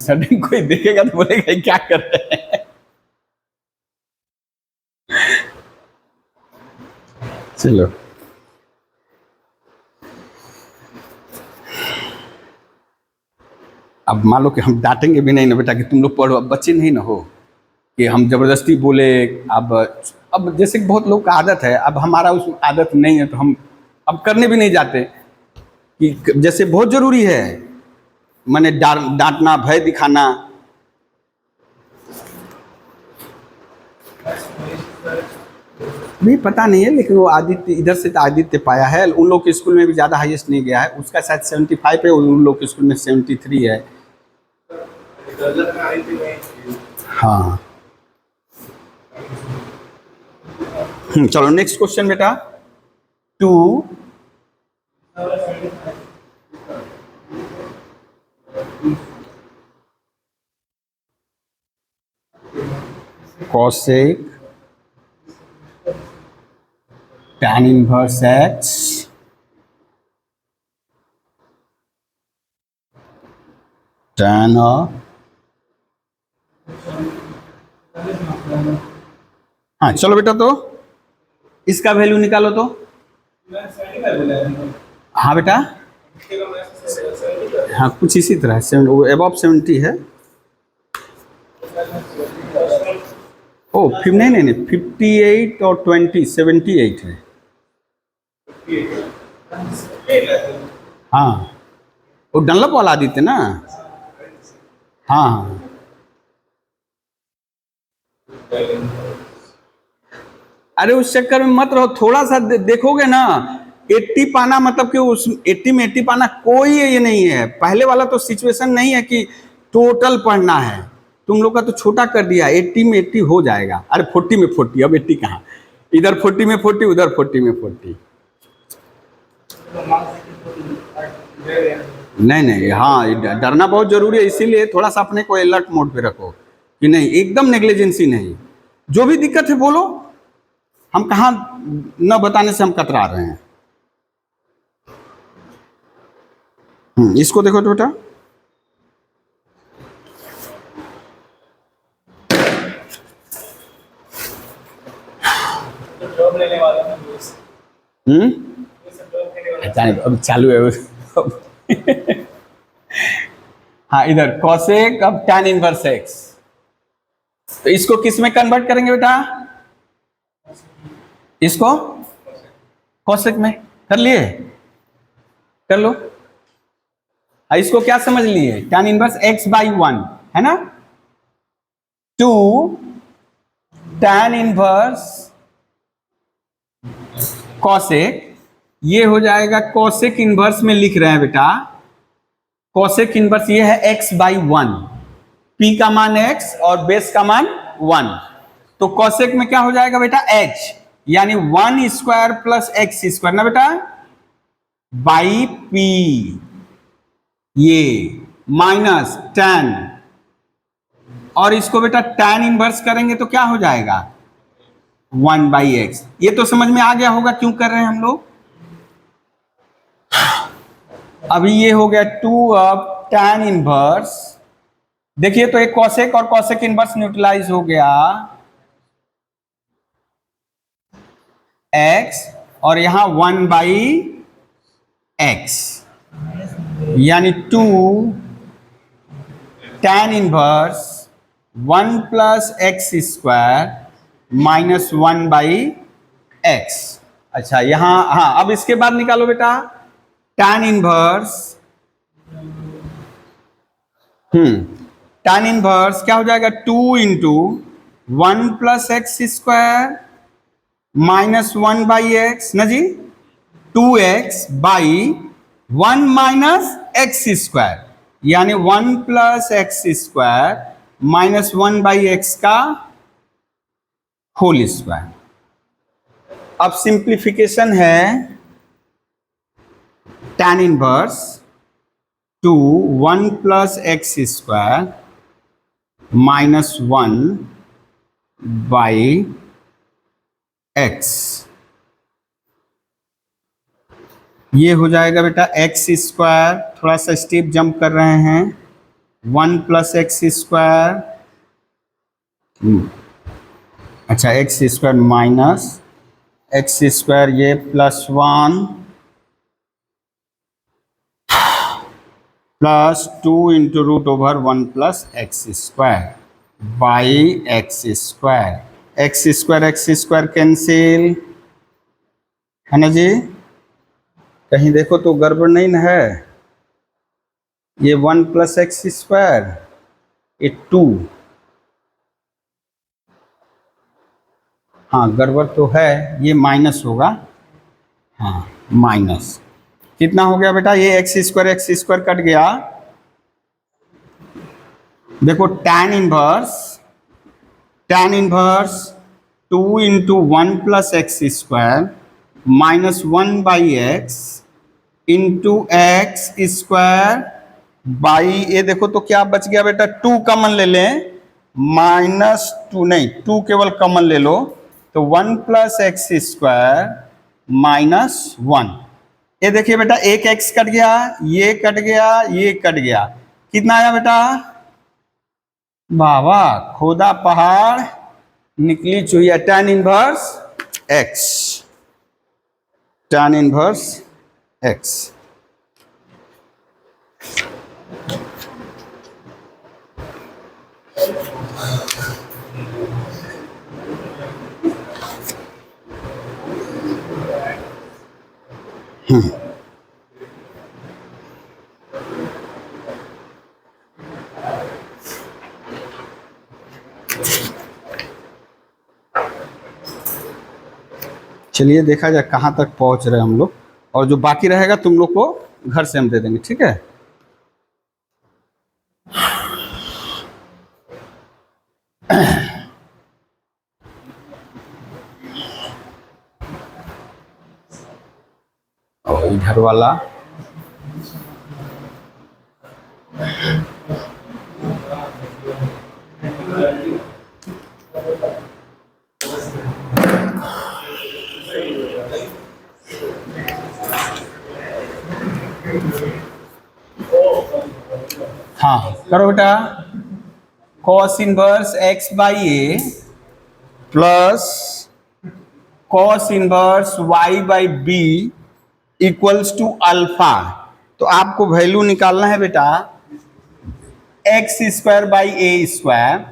सडन कोई देखेगा तो बोलेगा क्या कर रहे हैं। चलो, अब मान लो कि हम डांटेंगे भी नहीं ना बेटा कि तुम लोग पढ़ो, अब बच्चे नहीं ना हो कि हम जबरदस्ती बोले। अब जैसे बहुत लोग का आदत है, अब हमारा उस आदत नहीं है तो हम अब करने भी नहीं जाते, कि जैसे बहुत जरूरी है मैंने डांटना, भय दिखाना। नहीं पता नहीं है, लेकिन वो आदित्य इधर से तो आदित्य पाया है। उन लोग के स्कूल में भी ज़्यादा हाईएस्ट नहीं गया है, उसका शायद 75 है, उन लोग के स्कूल में 73 है। हाँ, चलो नेक्स्ट क्वेश्चन बेटा। 2 cosec tan inverse x tan of, हाँ चलो बेटा, तो इसका वैल्यू निकालो तो। हाँ बेटा, हाँ कुछ इसी तरह से अबव 70 है। ओ फिर नहीं 58 और 20 78 है। हाँ वो डनलप वाला आदित्य ना। हाँ हाँ अरे उस चक्कर में मत रहो, थोड़ा सा देखोगे ना। 80 पाना मतलब कि उस 80 में 80 पाना कोई ये नहीं है। पहले वाला तो सिचुएशन नहीं है कि टोटल पढ़ना है, तुम लोग का तो छोटा कर दिया। 80 में 80 हो जाएगा। अरे 40 में 40, अब 80 कहाँ, इधर 40 में 40, उधर 40 में 40। नहीं हाँ डरना बहुत जरूरी है, इसीलिए थोड़ा सा अपने को अलर्ट मोड पे रखो कि नहीं एकदम नेग्लिजेंसी नहीं। जो भी दिक्कत है बोलो, हम कहाँ न बताने से हम कतरा रहे हैं। इसको देखो तो बेटा, अब चालू है। हाँ इधर कॉसेक अब tan इनवर्स एक्स, तो इसको किस में कन्वर्ट करेंगे बेटा? इसको कॉसेक में कर लिए, कर लो। इसको क्या समझ लिए? tan इनवर्स x बाई 1 है ना, 2 tan इनवर्स कॉसेक, ये हो जाएगा कॉसेक इनवर्स में लिख रहे हैं बेटा। कॉसेक इनवर्स ये है x बाई 1, p का मान x और बेस का मान 1, तो कॉसेक में क्या हो जाएगा बेटा? h, यानी 1 स्क्वायर प्लस x स्क्वायर ना बेटा, बाई p, ये माइनस tan, और इसको बेटा tan इनवर्स करेंगे तो क्या हो जाएगा? 1 बाई एक्स। ये तो समझ में आ गया होगा क्यों कर रहे हैं हम लोग। अभी ये हो गया 2 अब tan इनवर्स, देखिए तो एक कॉसेक और कॉसेक इनवर्स न्यूट्रलाइज हो गया x, और यहां 1 बाई एक्स, यानी 2 tan inverse 1 plus x square minus 1 by x. अच्छा यहां, हाँ अब इसके बाद निकालो बेटा tan इनवर्स, tan इनवर्स क्या हो जाएगा? 2 into 1 plus x square minus 1 by x ना जी, 2x by 1 minus x square, यानी 1 plus x square minus 1 by x का होल स्क्वायर। अब सिंप्लीफिकेशन है tan inverse 2 1 plus x square minus 1 by x, ये हो जाएगा बेटा एक्स स्क्वायर, थोड़ा सा स्टेप जंप कर रहे हैं, 1 प्लस एक्स स्क्वायर, अच्छा x square minus x square, ये plus 1 plus 2 into root over 1 plus x square by x square. X square cancel है ना जी, कहीं देखो तो गड़बड़ नहीं ना है। ये 1 प्लस एक्स स्क्वायर, ये 2, हाँ गड़बड़ तो है, ये माइनस होगा, हाँ माइनस कितना हो गया बेटा? ये एक्स स्क्वायर कट गया। देखो tan inverse 2 into 1 plus x square minus 1 by x into x square by, ये देखो तो क्या बच गया बेटा? 2 कॉमन ले लें, -2 नहीं, 2 केवल कॉमन ले लो तो 1 + x² -1। ये देखिए बेटा, एक x कट गया, ये कट गया, ये कट गया, कितना आया बेटा? वाह वाह, खोदा पहाड़ निकली चुहिया, tan inverse x, tan inverse x। चलिए देखा जाए कहाँ तक पहुँच रहे हम लोग, और जो बाकी रहेगा तुम लोग को घर से हम दे देंगे, ठीक है? और इधर वाला हाँ करो बेटा, cos inverse x/a plus cos inverse y/b equals to alpha. तो आपको वैल्यू निकालना है बेटा x² a²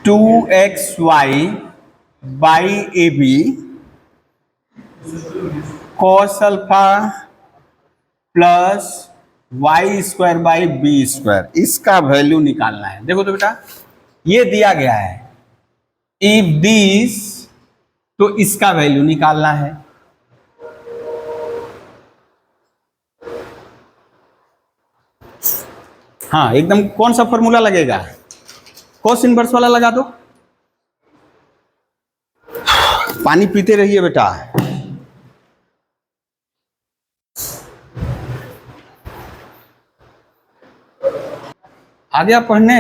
2xy/ab cos alpha plus y²/b², इसका वैल्यू निकालना है। देखो तो बेटा, ये दिया गया है, इफ दिस, तो इसका वैल्यू निकालना है। हाँ एकदम, कौन सा फॉर्मूला लगेगा? कॉस इनवर्स वाला लगा दो। पानी पीते रहिए बेटा। आ गया पढ़ने?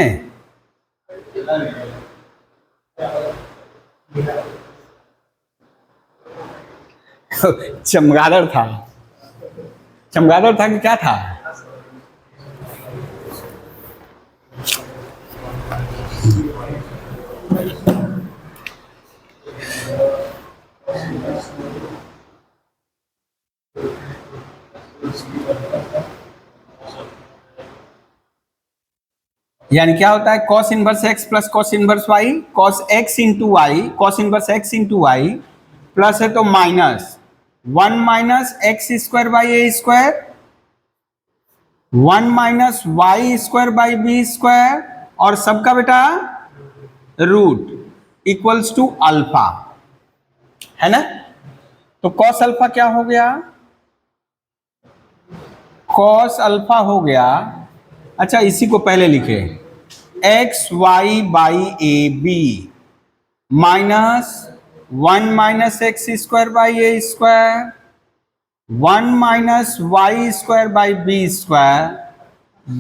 चमगादड़ था, चमगादड़ था कि क्या था? यानी क्या होता है? cos inverse x plus cos inverse y, cos x into y, cos inverse x into y, plus है तो minus 1 minus x²/a², 1 minus y²/b², और सबका बेटा रूट इक्वल्स टू अल्फा, है ना? तो cos अल्फा क्या हो गया? cos अल्फा हो गया, अच्छा इसी को पहले लिखे, xy/ab minus 1 minus x² 1 minus y²/b²,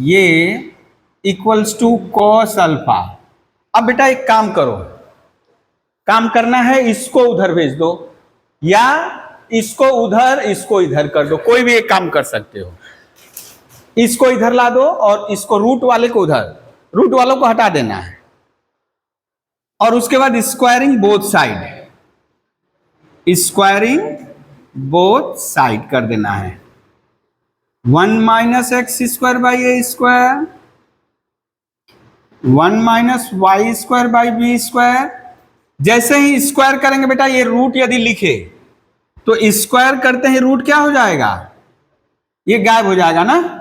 ये इक्वल्स टू cos अल्फा। अब बेटा एक काम करो, काम करना है, इसको उधर भेज दो, या इसको उधर, इसको इधर कर दो, कोई भी एक काम कर सकते हो। इसको इधर ला दो और इसको रूट वाले को उधर, रूट वालों को हटा देना है, और उसके बाद squaring both side, squaring both side कर देना है। 1 माइनस x²/a², 1 माइनस y²/b²। जैसे ही स्क्वायर करेंगे बेटा, ये रूट यदि लिखे तो स्क्वायर करते ही रूट क्या हो जाएगा? ये गायब हो जाएगा ना।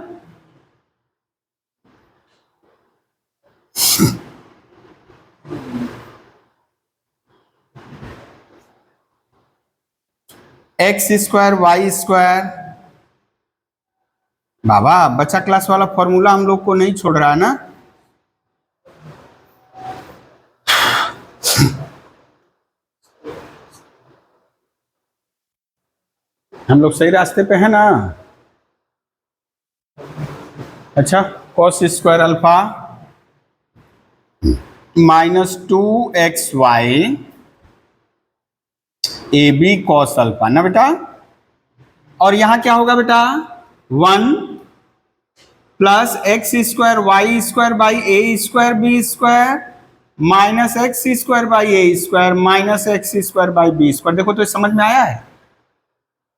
x² y², बाबा बच्चा क्लास वाला फॉर्मूला हम लोग को नहीं छोड़ रहा है ना। हम लोग सही रास्ते पे है ना? अच्छा, cos² alpha -2xy AB cos alpha ना बेटा। और यहां क्या होगा बेटा, 1 plus x square y square by a square b square minus x square by a square minus x square by b square. देखो तो समझ में आया है,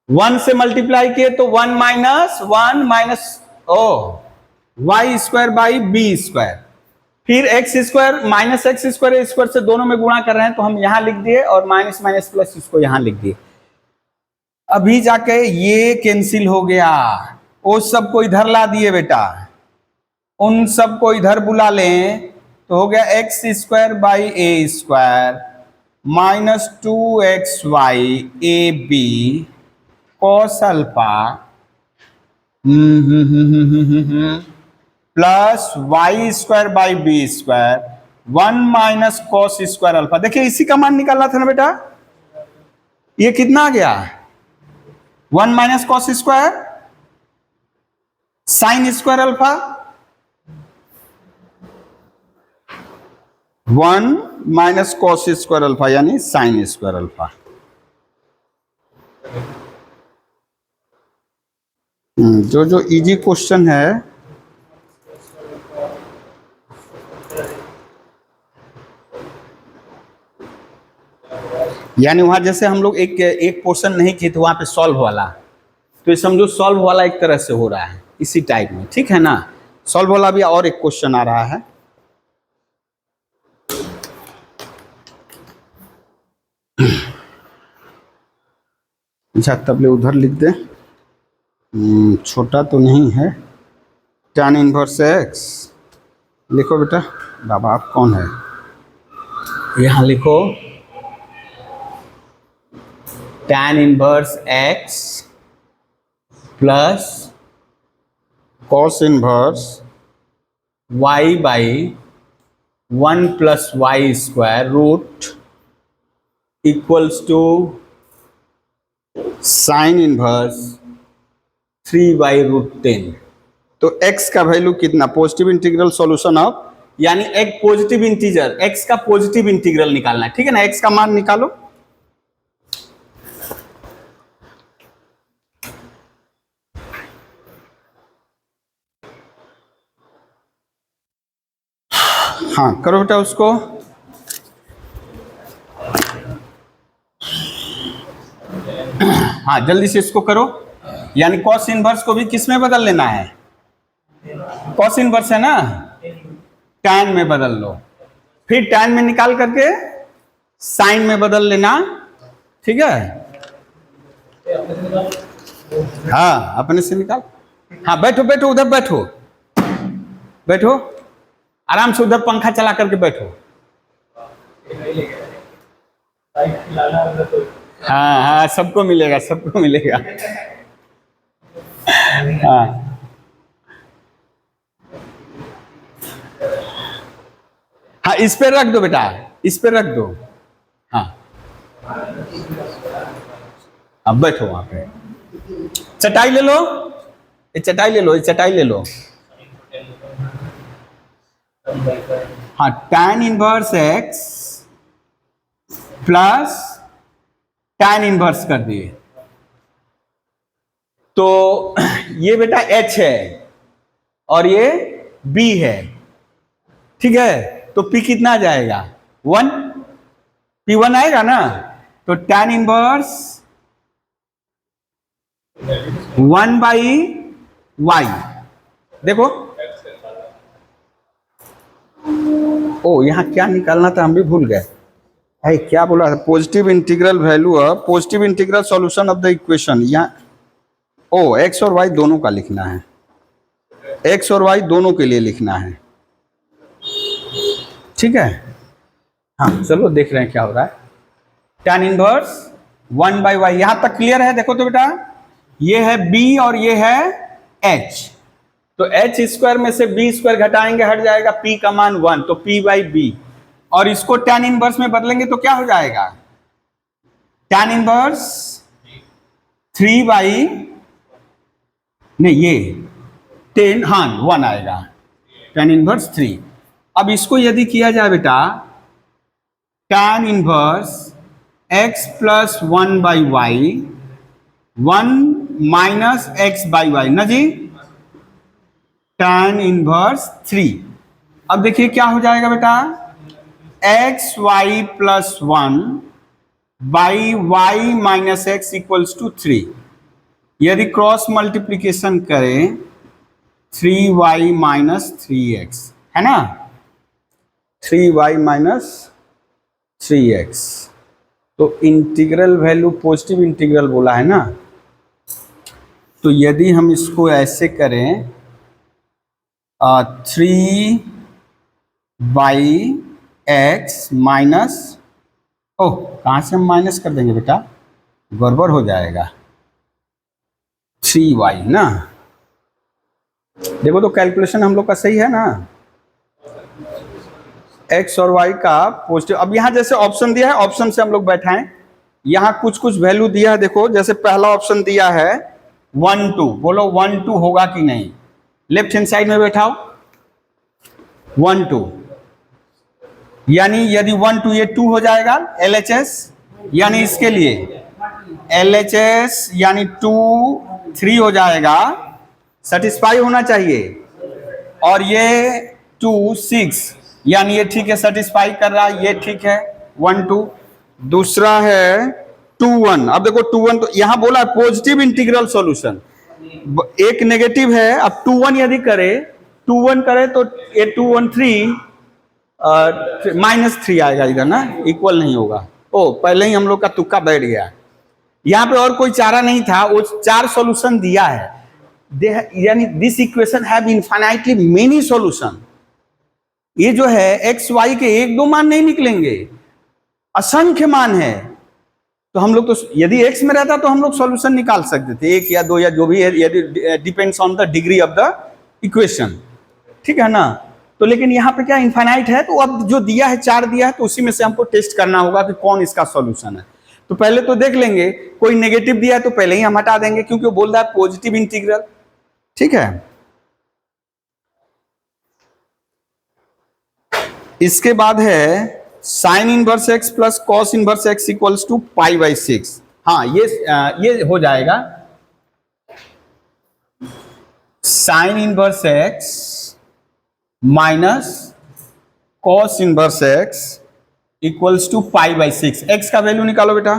1 से मल्टीप्लाई किए तो 1 माइनस ओ y square by b square, फिर x square minus x square square से दोनों में गुणा कर रहे हैं तो हम यहां लिख दिए और माइनस माइनस प्लस इसको यहां लिख दिए। अभी जाके ये कैंसिल हो गया, वो सबको इधर ला दिए बेटा, उन सबको इधर बुला लें तो हो गया x square by a square minus 2xy a b cos alpha plus y square by b square 1 minus cos square alpha. देखिए इसी का मान निकालना था ना बेटा, ये कितना आ गया, 1 minus cos square sine square alpha, 1 minus cos square alpha यानी साइन स्क्वायर अल्फा। जो इजी क्वेश्चन है यानी वहां जैसे हम लोग एक पोर्शन नहीं किए तो वहां पे सॉल्व वाला, तो ये समझो सॉल्व वाला एक तरह से हो रहा है इसी टाइप में, ठीक है ना। सॉल्व वाला भी और एक क्वेश्चन आ रहा है, अच्छा तब ले उधर लिख दे, छोटा तो नहीं है, tan इनवर्स x लिखो बेटा। बाबा आप कौन है, यहाँ लिखो tan inverse x plus cos inverse y by 1 plus y square root equals to sine inverse 3 by root 10। तो x का वैल्यू कितना, पॉजिटिव इंटीग्रल सॉल्यूशन ऑफ, यानी एक पॉजिटिव इंटीजर x का पॉजिटिव इंटीग्रल निकालना है, ठीक है ना। x का मान निकालो, हाँ करो बेटा उसको, हाँ जल्दी से इसको करो। यानी कॉस इनवर्स को भी किस में बदल लेना है, कॉस इनवर्स है ना, tan में बदल लो, फिर tan में निकाल करके साइन में बदल लेना, ठीक है। हाँ अपने से निकाल, हाँ बैठो बैठो उधर बैठो, बैठो आराम से उधर पंखा चला करके बैठो। हाँ हाँ सबको मिलेगा, सबको मिलेगा। हाँ हाँ इस पे रख दो बेटा, इस पे रख दो, हाँ अब बैठो वहां पे, चटाई ले लो, ये चटाई ले लो, ये चटाई ले लो। हाँ tan inverse x plus tan inverse कर दिए, तो ये बेटा h है और ये b है, ठीक है। तो p कितना आ जाएगा, 1, p1 आएगा ना, तो tan इनवर्स 1 बाई y, देखो ओ यहाँ क्या निकालना था हम भी भूल गए, है क्या बोला था, positive integral value of, positive integral solution of the equation, यहाँ ओ एक्स और वाई दोनों का लिखना है, एक्स और वाई दोनों के लिए लिखना है, ठीक है। हाँ चलो देख रहे हैं क्या हो रहा है, tan इनवर्स 1 बाई वाई, यहां तक क्लियर है। देखो तो बेटा ये है b और ये है h, तो h स्क्वायर में से b स्क्वायर घटाएंगे हट जाएगा p का मान 1, तो p बाई बी, और इसको tan इनवर्स में बदलेंगे तो क्या हो जाएगा, tan इनवर्स 3 बाई, नहीं ये 10, हाँ 1 आएगा, tan इनवर्स 3, अब इसको यदि किया जाए बेटा tan inverse x plus 1/y 1 minus x by y ना जी, tan इनवर्स 3। अब देखिए क्या हो जाएगा बेटा, x y plus 1 by y minus x equals to 3। यदि क्रॉस मल्टीप्लीकेशन करें 3y माइनस 3x है ना, 3y माइनस 3x, तो इंटीग्रल वैल्यू पॉजिटिव इंटीग्रल बोला है ना, तो यदि हम इसको ऐसे करें 3/x माइनस, ओह कहाँ से हम माइनस कर देंगे बेटा, गड़बड़ हो जाएगा, 3y ना, देखो तो कैलकुलेशन हम लोग का सही है ना, x और y का पॉजिटिव। अब यहाँ जैसे ऑप्शन दिया है, ऑप्शन से हम लोग बैठाएं, यहाँ कुछ कुछ वैल्यू दिया है, देखो जैसे पहला ऑप्शन दिया है 1 2, बोलो 1 2 होगा कि नहीं, लेफ्ट हैंड साइड में बैठाओ 1 2, यानी यदि 1 2 ये 2 हो जाएगा LHS, यानी इसके लिए LHS यानी 2 3 हो जाएगा, सेटिस्फाई होना चाहिए, और ये 2 6, यानी ये ठीक है, सेटिस्फाई कर रहा है, ये ठीक है 1 2। दूसरा है 2 1, अब देखो 2 1 तो यहां बोला है पॉजिटिव इंटीग्रल सॉल्यूशन, एक नेगेटिव है, अब 2 1 यदि करे 2 1 करे तो ये 2 1 3 -3 आएगा इधर ना, इक्वल नहीं होगा, ओ पहले ही हम लोग का तुक्का बैठ गया, यहाँ पे और कोई चारा नहीं था, वो 4 सॉल्यूशन दिया है, यानी this equation have infinitely many solution. ये जो है एक्स वाई के 1 2 मान नहीं निकलेंगे, असंख्य मान है, तो हम लोग तो यदि एक्स में रहता तो हम लोग सॉल्यूशन निकाल सकते थे, 1 या 2 या जो भी है, यदि depends on the degree of the equation, ठीक है ना, तो लेकिन यहाँ पे क्या इनफाइनाइट है, तो अब जो दिया है 4 दिया है, तो उसी में से हमको टेस्ट करना होगा कि कौन इसका सॉल्यूशन है। तो पहले तो देख लेंगे, कोई नेगेटिव दिया है तो पहले ही हम हटा देंगे, क्योंकि वो बोल रहा है पॉजिटिव इंटीग्रल, ठीक है। इसके बाद है sine inverse x plus cos inverse x equals to π/6। हाँ ये हो जाएगा, sine inverse x minus cos inverse x equals to π/6। X का वैल्यू निकालो बेटा,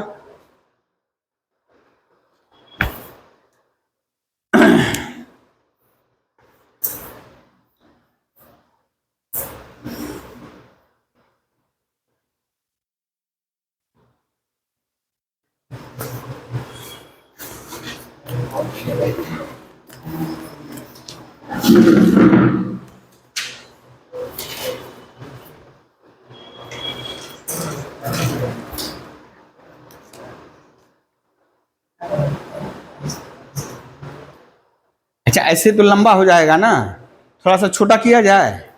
अच्छा ऐसे तो लंबा हो जाएगा ना, थोड़ा सा छोटा किया जाए,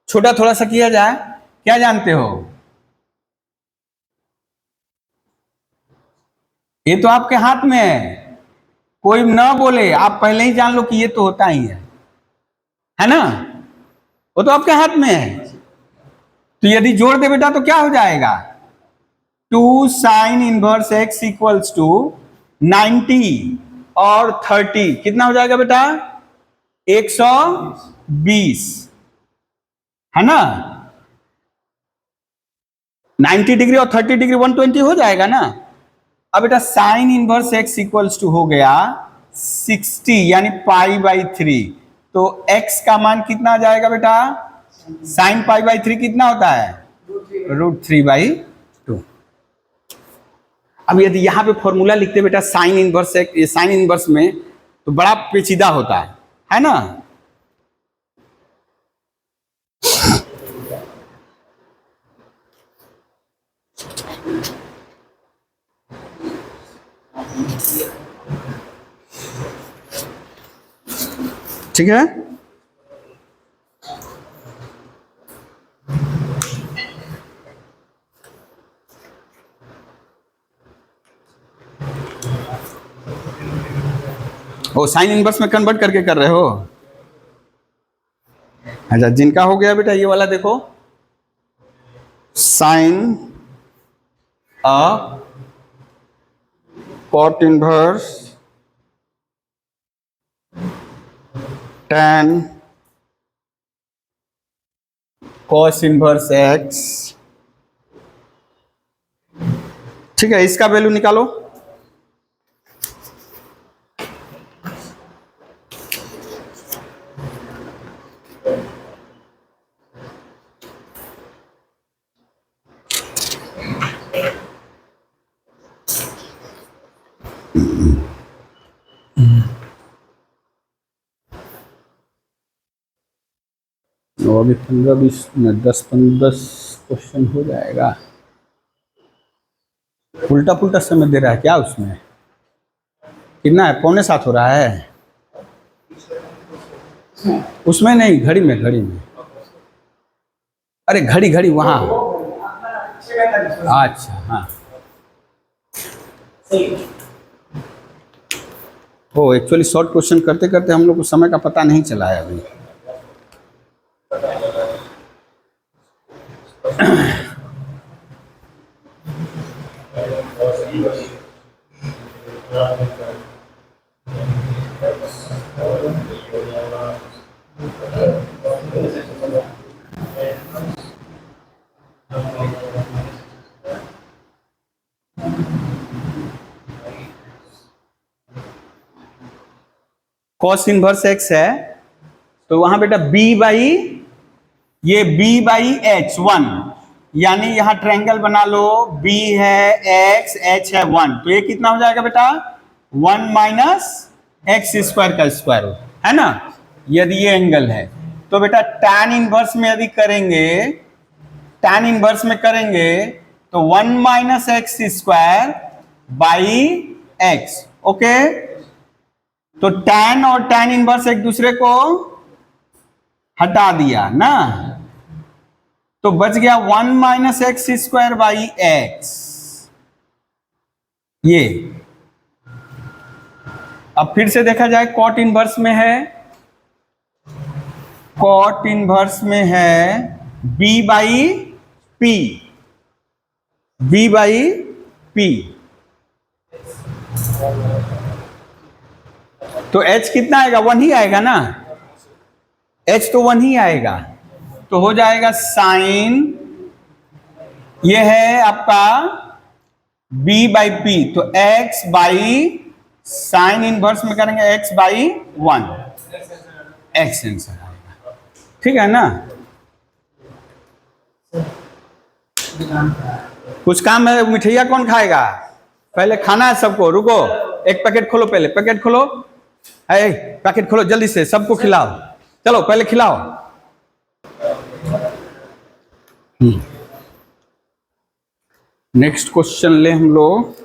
छोटा थोड़ा सा किया जाए, क्या जानते हो, ये तो आपके हाथ में है, कोई ना बोले आप पहले ही जान लो कि ये तो होता ही है ना, वो तो आपके हाथ में है। तो यदि जोड़ दे बेटा तो क्या हो जाएगा, 2 sine inverse x equals to 90 और 30 कितना हो जाएगा बेटा, 120 है ना, 90 डिग्री और 30 डिग्री 120 हो जाएगा ना। अब बेटा sine inverse x equals to हो गया 60 यानी π/3, तो x का मान कितना आ जाएगा बेटा, साइन π/3 कितना होता है, √3/2। अब यदि यहां पे फॉर्मूला लिखते बेटा sine inverse x, sign inverse में तो बड़ा पेचीदा होता है ना, ठीक है। ओ साइन इनवर्स में कन्वर्ट करके कर रहे हो, अच्छा, जिनका हो गया बेटा ये वाला देखो, sine uh cot inverse tan cos inverse x, ठीक है, इसका वैल्यू निकालो। और अभी 15-20 मिनट 10-15 क्वेश्चन हो जाएगा। उल्टा पुल्टा समय दे रहा है क्या उसमें? कितना है? 6:45 हो रहा है उसमें? नहीं, घड़ी में, घड़ी में। अरे घड़ी घड़ी वहाँ। अच्छा हाँ, वो एक्चुअली शॉर्ट क्वेश्चन करते करते हम लोग को समय का पता नहीं चला है अभी। कॉस इनवर्स x है तो वहां बेटा b बाई, ये b बाई एच 1, यानी यहां ट्रायंगल बना लो, b है x, h है 1, तो ये कितना हो जाएगा बेटा? 1 माइनस एक्स स्क्वायर का स्क्वायर रूट, है ना, यदि ये एंगल है। तो बेटा tan इनवर्स में यदि करेंगे, tan इनवर्स में करेंगे तो 1 minus x square by x, okay. तो tan और tan इनवर्स एक दूसरे को हटा दिया ना, तो बच गया 1 minus x square by x, ये। अब फिर से देखा जाए, कॉट इनवर्स में है, कॉट इनवर्स में है b by P, b by P, तो h कितना आएगा? 1 ही आएगा ना, h तो 1 ही आएगा, तो हो जाएगा साइन, ये है आपका b बाई पी, तो x बाई, साइन इनवर्स में करेंगे x बाई 1, x आंसर आएगा, ठीक है ना। कुछ काम है, मिठाइया कौन खाएगा? पहले खाना है सबको, रुको, एक पैकेट खोलो, पहले पैकेट खोलो, पैकेट खोलो जल्दी से, सबको खिलाओ, चलो पहले खिलाओ। नेक्स्ट क्वेश्चन ले हम लोग,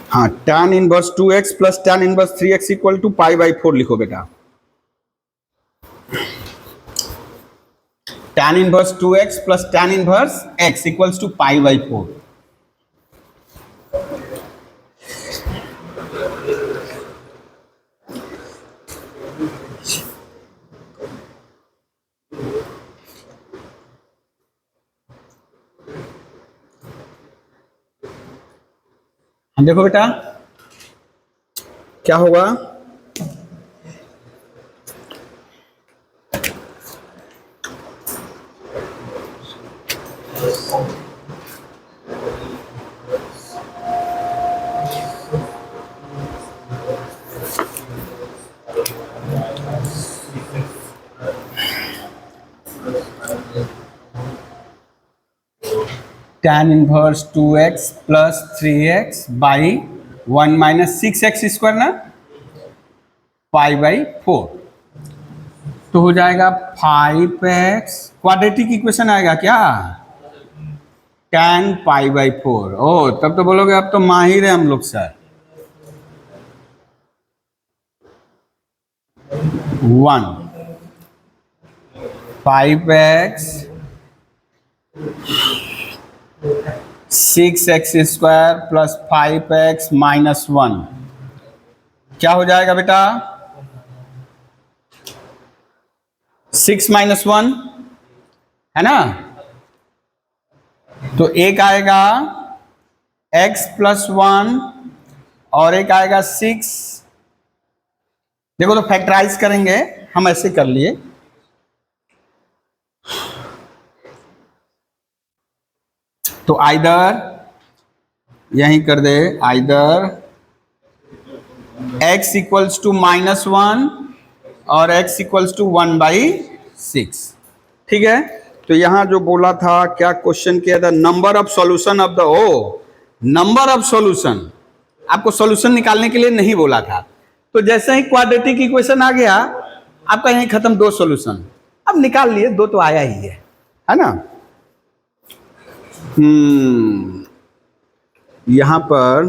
हाँ, tan inverse 2x plus tan inverse 3x equal to pi by 4 लिखो बेटा। tan inverse 2x plus tan inverse x equals to pi by 4। देखो बेटा क्या होगा, tan inverse 2x plus 3x by 1 minus 6x square ना, पाई बाई 4, तो हो जाएगा 5x, क्वाड्रेटिक इक्वेशन आएगा क्या? tan पाई बाई 4, ओ तब तो बोलोगे अब तो माहिर है हम लोग sir. 1 5x 6x square plus 5x minus 1, क्या हो जाएगा बेटा? 6 माइनस 1 है ना, तो एक आएगा x प्लस 1 और एक आएगा 6। देखो तो फैक्टराइज करेंगे, हम ऐसे कर लिए, तो आइदर यहीं कर दे, आइदर x इक्वल्स टू -1 और x इक्वल्स टू 1/6। ठीक है, तो यहां जो बोला था, क्या क्वेश्चन किया था, number of solution of the number of solution, आपको सॉल्यूशन निकालने के लिए नहीं बोला था। तो जैसे ही क्वाड्रेटिक इक्वेशन आ गया, आपका यहीं खत्म, 2 सॉल्यूशन अब निकाल लिए, 2 तो आया ही है ना। यहां पर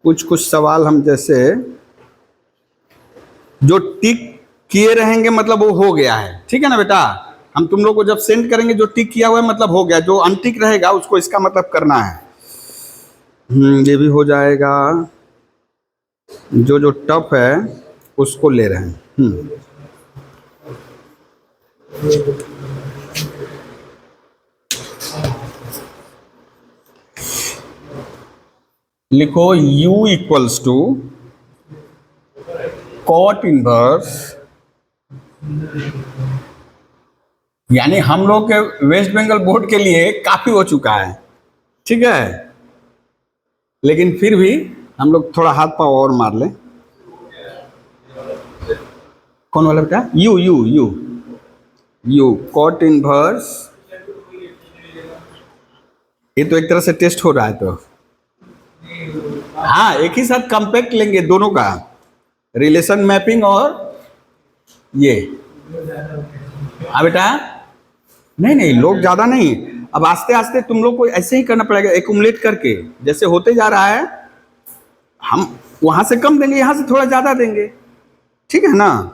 कुछ सवाल हम जैसे जो टिक किए रहेंगे मतलब वो हो गया है, ठीक है ना बेटा। हम तुम लोग को जब सेंड करेंगे, जो टिक किया हुआ है मतलब हो गया, जो अनटिक रहेगा उसको इसका मतलब करना है। ये भी हो जाएगा, जो टफ है उसको ले रहे हैं। लिखो u equals to cot inverse, यानी हम लोग के वेस्ट बंगाल बोर्ड के लिए काफी हो चुका है, ठीक है, लेकिन फिर भी हम लोग थोड़ा हाथ पाव और मार लें। कौन वाला बेटा, you you you you cot inverse, ये तो एक तरह से टेस्ट हो रहा है, तो हाँ एक ही साथ कंपेक्ट लेंगे दोनों का, रिलेशन मैपिंग और ये। हाँ बेटा, नहीं लोग ज्यादा नहीं, अब आस्ते आस्ते तुम लोग को ऐसे ही करना पड़ेगा, एक्युमुलेट करके, जैसे होते जा रहा है हम वहां से कम देंगे, यहां से थोड़ा ज्यादा देंगे, ठीक है ना।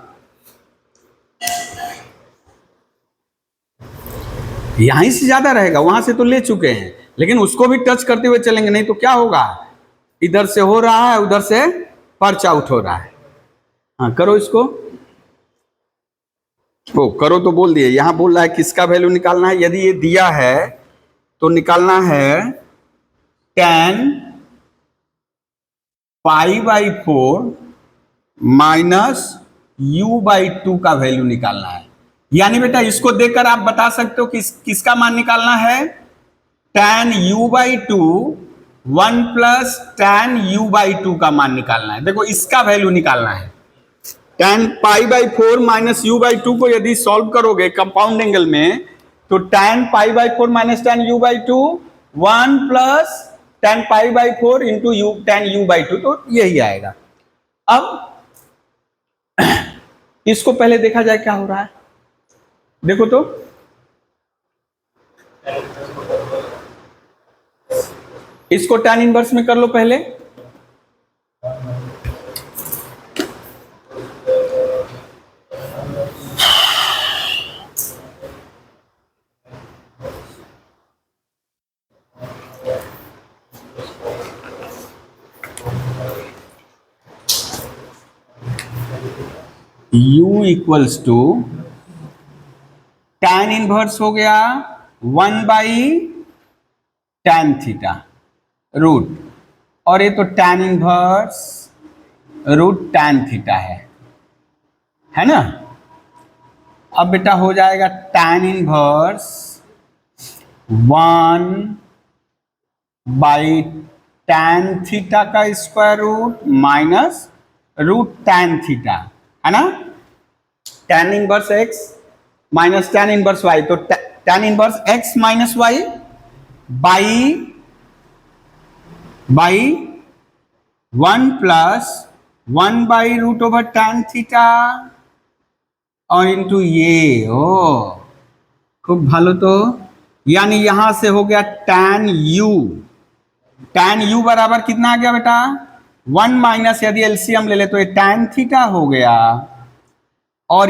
यहीं से ज्यादा रहेगा, वहां से तो ले चुके हैं, लेकिन उसको भी टच करते हुए चलेंगे, नहीं तो क्या होगा, इधर से हो रहा है उधर से पर्च आउट हो रहा है। हाँ करो इसको, ओ करो तो बोल दिए, यहां बोल रहा है किसका वैल्यू निकालना है, यदि ये दिया है तो निकालना है tan π/4 माइनस u/2 का वैल्यू निकालना है। यानी बेटा इसको देखकर आप बता सकते हो कि किसका मान निकालना है, tan u/2 1 plus tan u/2 का मान निकालना है। देखो इसका वैल्यू निकालना है, tan π/4 माइनस u/2 को यदि सॉल्व करोगे कंपाउंड एंगल में, तो tan π/4 minus tan u/2 1 plus tan π/4 into tan u/2, तो यही आएगा। अब इसको पहले देखा जाए क्या हो रहा है, देखो तो इसको tan इनवर्स में कर लो पहले, u equals to tan inverse हो गया 1/tan थीटा रूट, और ये तो tan inverse root tan theta है ना। अब बेटा हो जाएगा tan इनवर्स 1/tan थीटा का square root minus root tan theta, है ना। tan inverse x minus tan inverse y, तो tan inverse x minus y by 1 plus 1/√tan theta और इंटू ये, ओ खूब भालो, तो यानी यहां से हो गया tan u बराबर कितना आ गया बेटा 1 माइनस, यदि एलसीएम ले ले तो ये tan थीटा हो गया, और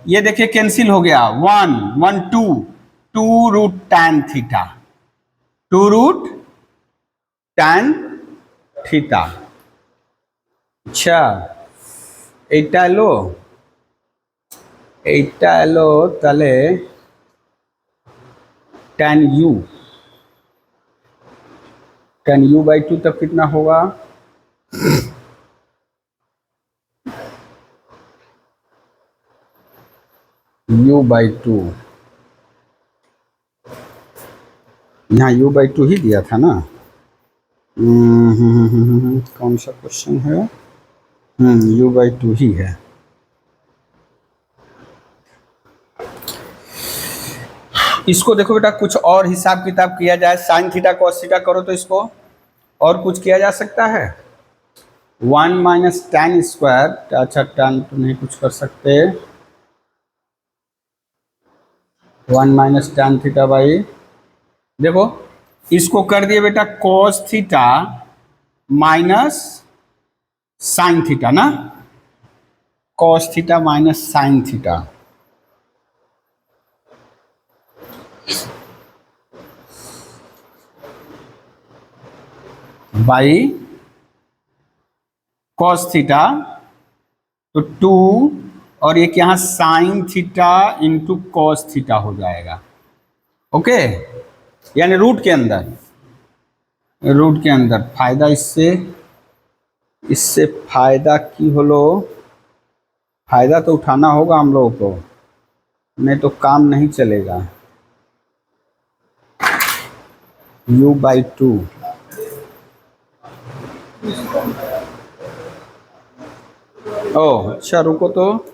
ये देखिए कैंसिल हो गया, 1 1 2√tan थीटा, 2√tan थीटा। अच्छा এইটা लो, এইটা এলো তাহলে tan u बाई 2 तब कितना होगा? u बाई 2, यहाँ u बाई 2 ही दिया था ना। कौन सा क्वेश्चन है? u बाई 2 ही है। इसको देखो बेटा, कुछ और हिसाब किताब किया जाए, साइन थीटा कॉस थीटा करो तो इसको और कुछ किया जा सकता है। 1 माइनस tan स्क्वायर, अच्छा tan तो नहीं कुछ कर सकते, 1 माइनस tan थीटा बाई, देखो इसको कर दिए बेटा cos theta minus sine theta ना, cos theta minus sine theta, by cos theta, तो 2 और एक यहाँ sine theta into cos theta हो जाएगा। ओके, यानी रूट के अंदर फायदा इससे फायदा की होलो, फायदा तो उठाना होगा हम लोगों को, नहीं तो काम नहीं चलेगा। u बाई 2, अच्छा रुको, तो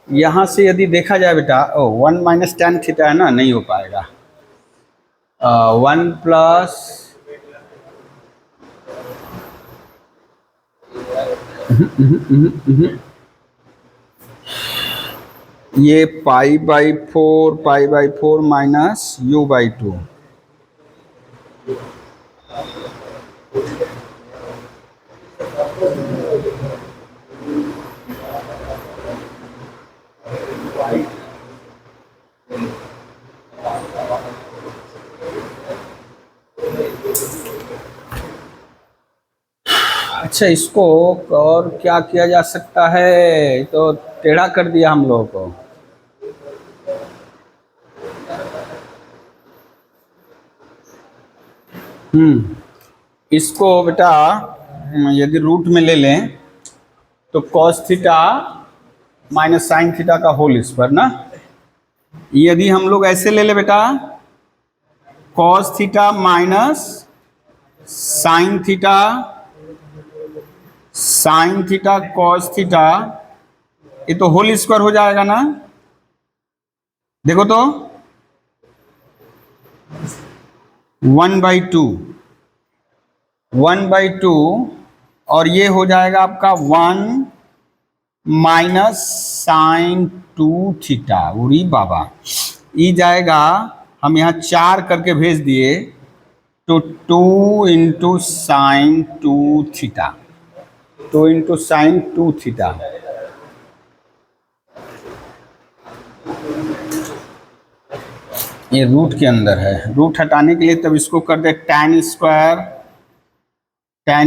यहाँ से यदि देखा जाए बेटा, 1 माइनस tan थीटा है ना, नहीं हो पाएगा। 1 प्लस ये पाई बाई 4 माइनस u बाई 2, अच्छा इसको और क्या किया जा सकता है, तो टेढ़ा कर दिया हम लोगों को। इसको बेटा यदि रूट में ले लें तो cos theta minus sine theta का होल स्क्वायर ना, यदि हम लोग ऐसे ले ले बेटा cos theta minus sine theta cos theta, ये तो होल स्क्वायर हो जाएगा ना। देखो तो 1/2 और ये हो जाएगा आपका 1 माइनस साइन 2 थीटा, उरी बाबा ई जाएगा, हम यहाँ 4 करके भेज दिए तो 2 into sine 2 theta, 2 into sine 2 theta. ये रूट के अंदर है, रूट हटाने के लिए तब इसको कर दे tan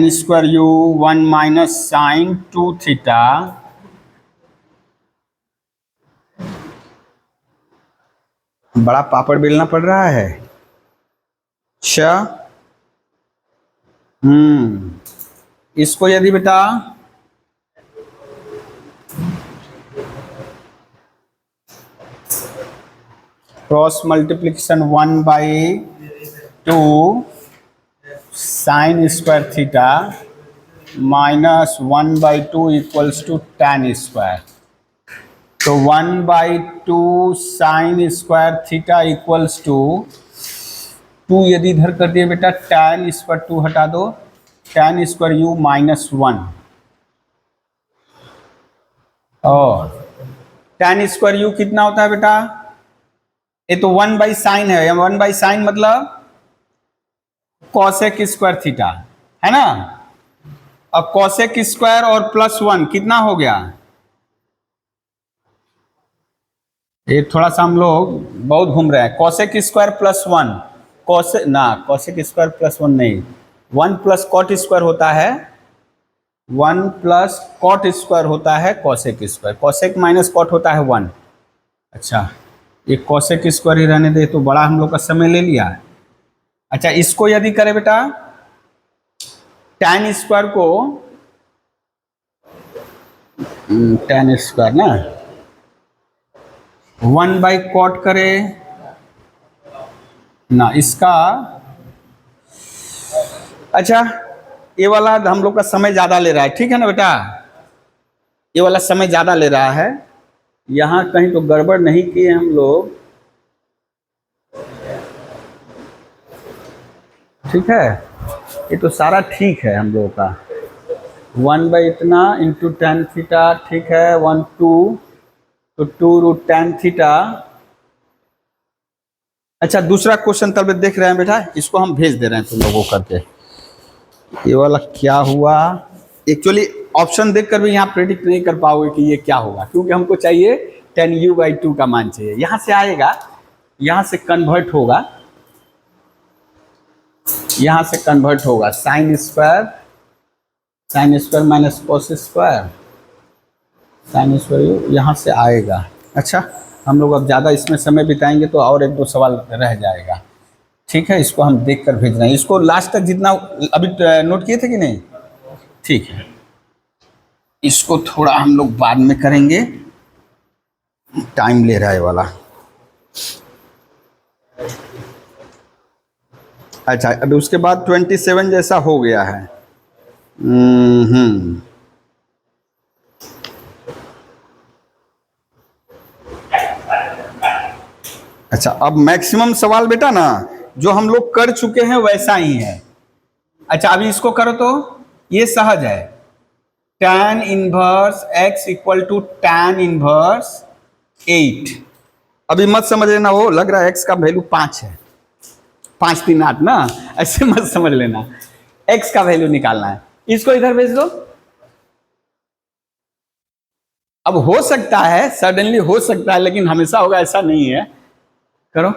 square u 1 minus sine 2 theta, बड़ा पापड़ बेलना पड़ रहा है। अच्छा इसको यदि बेटा cross multiplication 1/2 sine square theta minus 1/2 equals to tan square, तो 1/2 sine square theta equals to 2 यदि इधर कर दिए बेटा tan स्क्वायर 2 हटा दो, tan स्क्वायर u माइनस 1, और tan स्क्वायर u कितना होता है बेटा, ये तो 1 बाई साइन है, 1 बाई साइन मतलब कॉसेक स्क्वायर थीटा है ना। अब कॉसेक स्क्वायर और प्लस 1 कितना हो गया, ये थोड़ा सा हम लोग बहुत घूम रहे हैं। Cosec square plus 1, cosec square plus 1 नहीं, 1 प्लस कॉट स्क्वायर होता है, 1 प्लस कॉट स्क्वायर होता है cosec square, cosec minus cot होता है 1, अच्छा, ये कोसेक स्क्वायर ही रहने दे, तो बड़ा हम लोग का समय ले लिया है। अच्छा, इसको यदि करें बेटा tan स्क्वायर को, tan स्क्वायर ना 1/cot करे ना इसका। अच्छा, ये वाला हम लोग का समय ज्यादा ले रहा है, ठीक है ना बेटा, ये वाला समय ज्यादा ले रहा है। यहां कहीं तो गड़बड़ नहीं किए हम लोग, ठीक है, ये तो सारा ठीक है हम लोगों का। 1/इतना इंटू tan थीटा, ठीक है, 1 2 तो 2√tan थीटा। अच्छा, दूसरा क्वेश्चन तब देख रहे हैं बेटा, इसको हम भेज दे रहे हैं तुम लोगों करके। ये वाला क्या हुआ, एक्चुअली ऑप्शन देखकर भी यहाँ प्रेडिक्ट नहीं कर पाओगे कि ये क्या होगा, क्योंकि हमको चाहिए tan u/2 का मान चाहिए। यहाँ से आएगा, यहाँ से कन्वर्ट होगा, यहाँ से कन्वर्ट होगा sin square minus cos square, sin square यहाँ से आएगा। अच्छा, हम लोग अब ज़्यादा इसमें समय बिताएंगे तो और 1-2 सवाल रह जाएगा, ठीक है, इसको हम देख कर भेज रहे हैं। इसको लास्ट तक जितना अभी नोट किए थे कि नहीं, ठीक है, इसको थोड़ा हम लोग बाद में करेंगे, टाइम ले रहा है वाला। अच्छा, अभी उसके बाद 27 जैसा हो गया है। अच्छा, अब मैक्सिमम सवाल बेटा ना जो हम लोग कर चुके हैं वैसा ही है। अच्छा, अभी इसको करो तो ये सहज है, tan inverse x equal to tan inverse 8। अभी मत समझ लेना, वो लग रहा है x का वैल्यू 5 है, 5 3 8 ना, ऐसे मत समझ लेना, x का वैल्यू निकालना है। इसको इधर भेज दो। अब हो सकता है, सडनली हो सकता है, लेकिन हमेशा होगा ऐसा नहीं है। करो,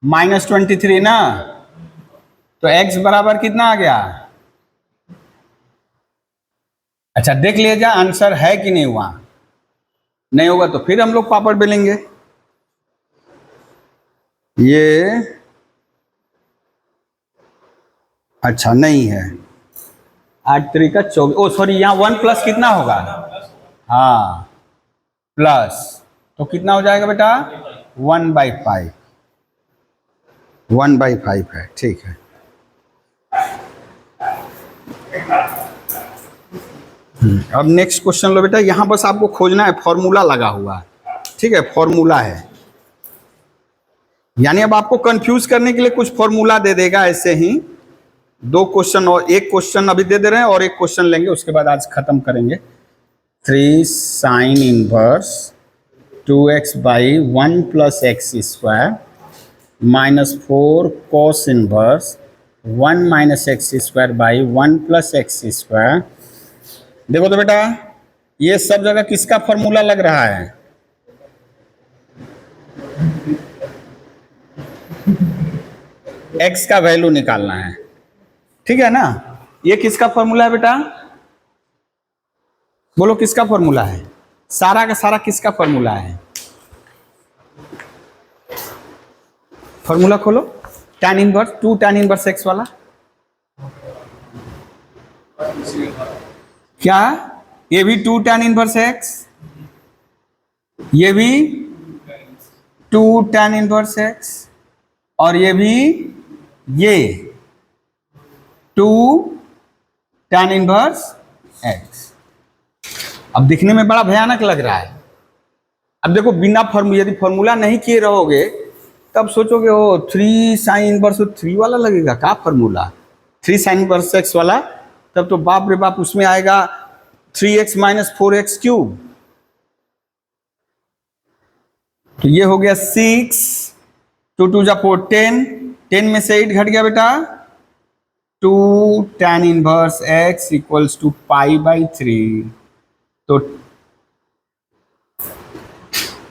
(5/-23) ना, तो x बराबर कितना आ गया। अच्छा, देख लीजिए आंसर है कि नहीं हुआ, नहीं होगा तो फिर हम लोग पापड़ बेलेंगे। ये अच्छा नहीं है, 8 3 का 24, ओ सॉरी, यहाँ 1 प्लस कितना होगा, हाँ प्लस, तो कितना हो जाएगा बेटा 1/5, 1/5 है, ठीक है। अब नेक्स्ट क्वेश्चन लो बेटा, यहां बस आपको खोजना है, फॉर्मूला लगा हुआ है, ठीक है, फॉर्मूला है, यानी अब आपको कंफ्यूज करने के लिए कुछ फॉर्मूला दे देगा ऐसे ही। 2 क्वेश्चन और 1 क्वेश्चन अभी दे दे रहे हैं, और 1 क्वेश्चन लेंगे, उसके बाद आज खत्म करेंगे। 3 sin inverse 2x/1 + x² minus 4 cos inverse 1 - x²/1 + x²। देखो तो बेटा, ये सब जगह किसका फॉर्मूला लग रहा है, x का वैल्यू निकालना है, ठीक है ना। ये किसका फॉर्मूला है बेटा, बोलो किसका फॉर्मूला है, सारा का सारा किसका फॉर्मूला है, फॉर्मूला खोलो, tan inverse 2 tan inverse x वाला, क्या ये भी 2 tan इनवर्स x, ये भी 2 tan इनवर्स x, और ये भी ये 2 tan इनवर्स x। अब दिखने में बड़ा भयानक लग रहा है। अब देखो बिना फॉर्मूला, यदि फॉर्मूला नहीं किए रहोगे तब सोचोगे ओ 3 sin इनवर्स 3 वाला लगेगा क्या फॉर्मूला, 3 sin इनवर्स x वाला, तब तो बाप रे बाप उसमें आएगा 3x माइनस 4x क्यूब। तो ये हो गया 6, 2 2 जा 4 10, 10 में से 8 घट गया बेटा 2 tan inverse x equals to pi by 3। तो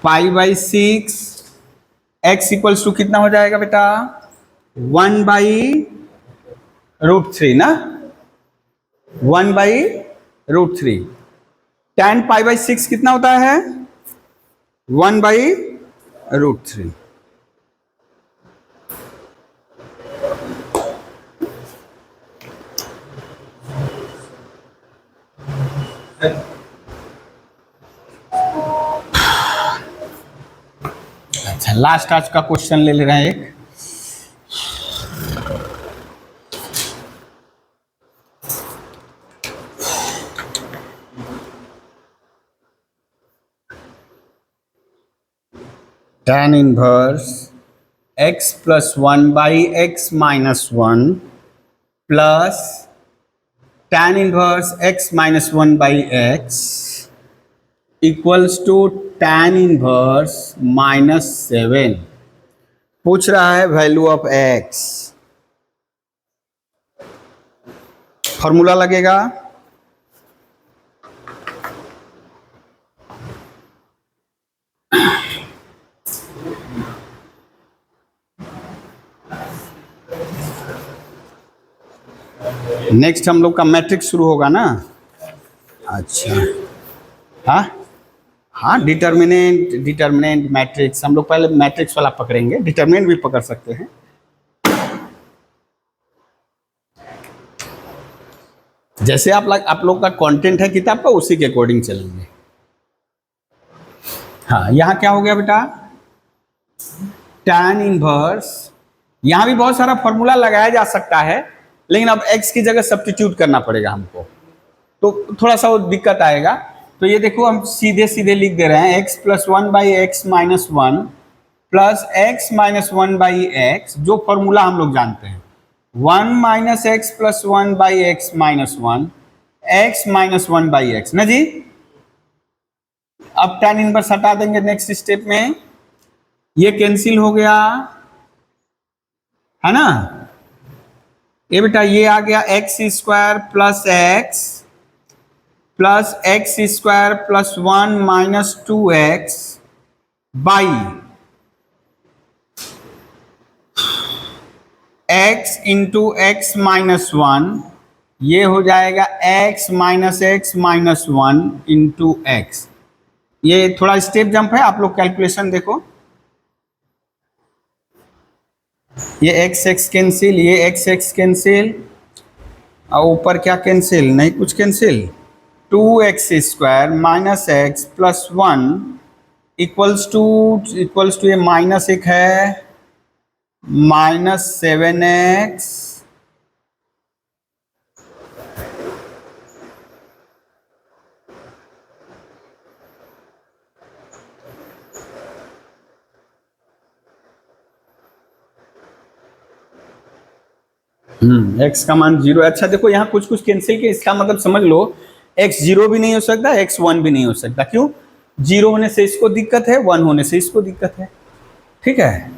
pi by 6 x equals to कितना हो जाएगा बेटा 1 बाई रूट 3 ना, 1 by root 3। tan pi by 6 कितना होता है 1 बाई रूट 3। अच्छा लास्ट आज का क्वेश्चन ले रहे हैं एक। tan inverse x plus 1 by x minus 1 plus tan inverse x minus 1 by x equals to tan inverse -7। पूछ रहा है वैल्यू ऑफ x। फॉर्मूला लगेगा नेक्स्ट हम लोग का मैट्रिक्स शुरू होगा ना। अच्छा हाँ हाँ, डिटर्मिनेंट मैट्रिक्स हम लोग पहले मैट्रिक्स वाला पकड़ेंगे, डिटर्मिनेंट भी पकड़ सकते हैं। जैसे आप लोग का कंटेंट है किताब का उसी के अकॉर्डिंग चलेंगे। हाँ यहाँ क्या हो गया बेटा tan इनवर्स, यहाँ भी बहुत सारा फॉर्मूला लगाया जा सकता है लेकिन अब x की जगह सब्स्टिट्यूट करना पड़ेगा हमको, तो थोड़ा सा वो दिक्कत आएगा। तो ये देखो हम सीधे सीधे लिख दे रहे हैं x plus 1 by x minus 1 plus x minus 1 by x, जो फॉर्मूला हम लोग जानते हैं 1 minus x plus 1 by x minus 1 x minus 1 by x ना जी। अब tan इनवर्स हटा देंगे नेक्स्ट स्टेप में, ये कैंसिल हो गया है ना। ये बेटा ये आ गया x square plus x square plus 1 minus 2x by x into x minus 1, ये हो जाएगा x minus x minus 1 into x. ये थोड़ा स्टेप जंप है, आप लोग कैलकुलेशन देखो, ये एक्स एक्स कैंसिल, ये एक्स एक्स कैंसिल, और ऊपर क्या कैंसिल, नहीं कुछ cancel, 2x square minus x plus 1 equals to ये माइनस एक है -7x x का मान 0। अच्छा देखो यहाँ कुछ कुछ कैंसिल के, इसका मतलब समझ लो x 0 भी नहीं हो सकता, x 1 भी नहीं हो सकता। क्यों? 0 होने से इसको दिक्कत है, 1 होने से इसको दिक्कत है। ठीक है,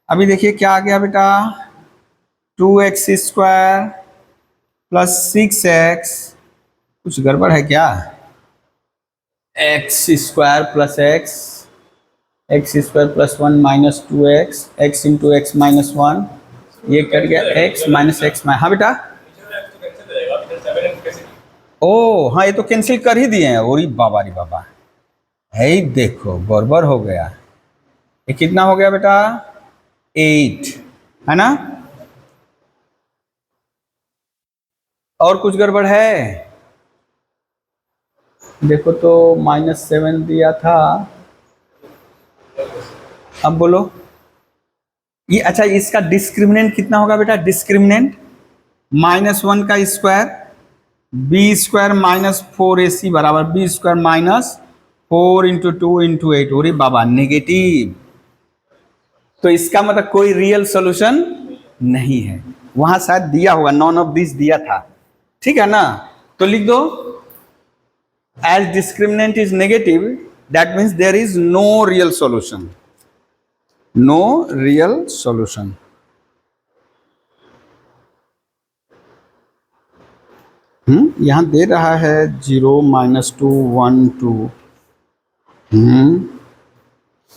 अभी देखिए क्या आ गया बेटा 2x स्क्वायर प्लस 6x, कुछ गड़बड़ है क्या, x square plus x square plus 1 minus 2x, x into x minus 1, ये कट गया x माइनस एक्स। हाँ बेटा, ओ हाँ ये तो कैंसिल कर ही दिए हैं। और बाबा रे बाबा, है देखो गड़बड़ हो गया। ये कितना हो गया बेटा 8 है ना। और कुछ गड़बड़ है, देखो तो -7 दिया था, अब बोलो ये। अच्छा इसका डिस्क्रिमिनेंट कितना होगा बेटा, डिस्क्रिमिनेंट -1 का square b square minus 4ac बराबर B square minus 4 into 2 into 8। अरे बाबा नेगेटिव, तो इसका मतलब कोई रियल सॉल्यूशन नहीं है। वहां शायद दिया होगा, नॉन ऑफ दिस दिया था, ठीक है ना। तो लिख दो as discriminant is negative, that means there is no real solution, no real solution. यहां दे रहा है 0 -2 1 2।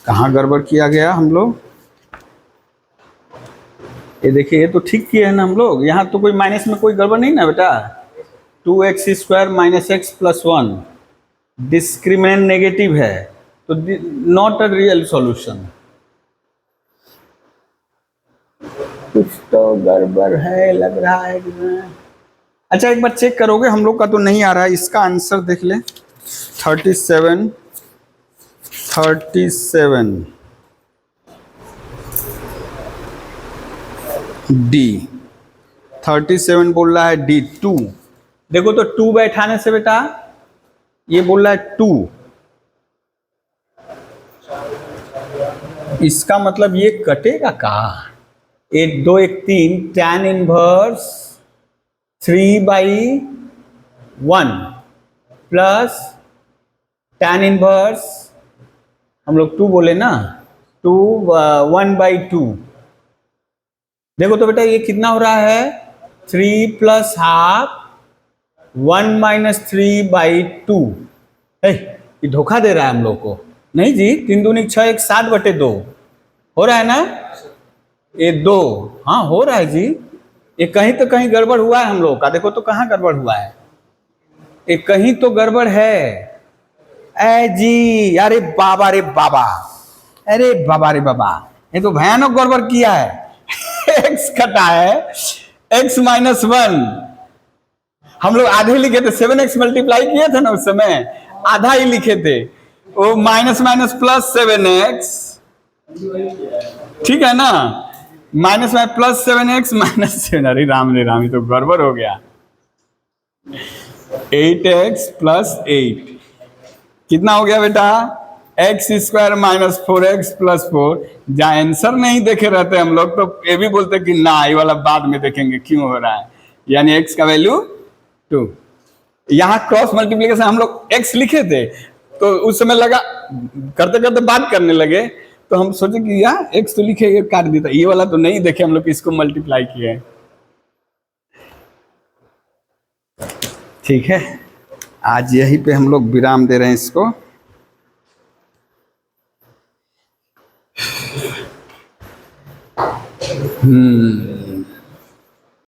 कहाँ गड़बड़ किया गया हम लोग? ये देखिए, ये तो ठीक किए हैं ना हम लोग। यहाँ तो कोई माइनस में कोई गड़बड़ नहीं ना बेटा। 2x² minus x plus 1 discriminant negative है, तो नॉट अ रियल सॉल्यूशन। कुछ तो गड़बड़ है लग रहा है कि अच्छा एक बार चेक करोगे? हम लोग का तो नहीं आ रहा है, इसका आंसर देख ले। 37 डी, 37 बोल रहा है डी 2। देखो तो 2 बैठाने से बेटा ये बोल रहा है 2, इसका मतलब ये कटेगा का? 1 2 1 3 tan inverse 3/1 plus tan inverse, हम लोग 2 बोले ना, 2 1/2। देखो तो बेटा ये कितना हो रहा है? 3 प्लस हाफ 1 माइनस 3/2। ये धोखा दे रहा है हम लोग को। नहीं जी, 3 दूनी 6 1 7/2 हो रहा है ना? ये 2, हाँ हो रहा है जी। ये कहीं तो कहीं गड़बड़ हुआ है हम लोग का। देखो तो कहाँ गड़बड़ हुआ है? ये कहीं तो गड़बड़ है। ए जी, अरे बाबा रे बाबा, अरे बाबा रे बाबा, ये तो भयानक गड़बड़ किया है। x कटा है x -1, हम लोग आधे लिखे थे। 7x मल्टीप्लाई किए थे ना उस समय, आधा ही लिखे थे। वो माइनस माइनस प्लस 7x, ठीक है ना, माइनस में प्लस 7x माइनस 7। अरे राम रे राम, ये तो गड़बड़ हो गया। 8x प्लस 8 कितना हो गया बेटा? x² minus 4x plus 4। जहाँ आंसर नहीं देखे रहते हम लोग तो ये भी बोलते कि ना ये वाला बाद में देखेंगे क्यों हो रहा है, यानी x का वैल्यू 2। यहाँ क्रॉस मल्टीप्लिकेशन हम लोग x लिखे थे, तो उस समय लगा करते करते बात करने लगे, तो हम सोचे कि यार x तो लिखे, ये काट देता। ये वाला तो नहीं देखे हम लोग, इसको मल्टीप्लाई किए। ठीक है, आज यहीं पे हम लोग विराम दे रहे हैं इसको।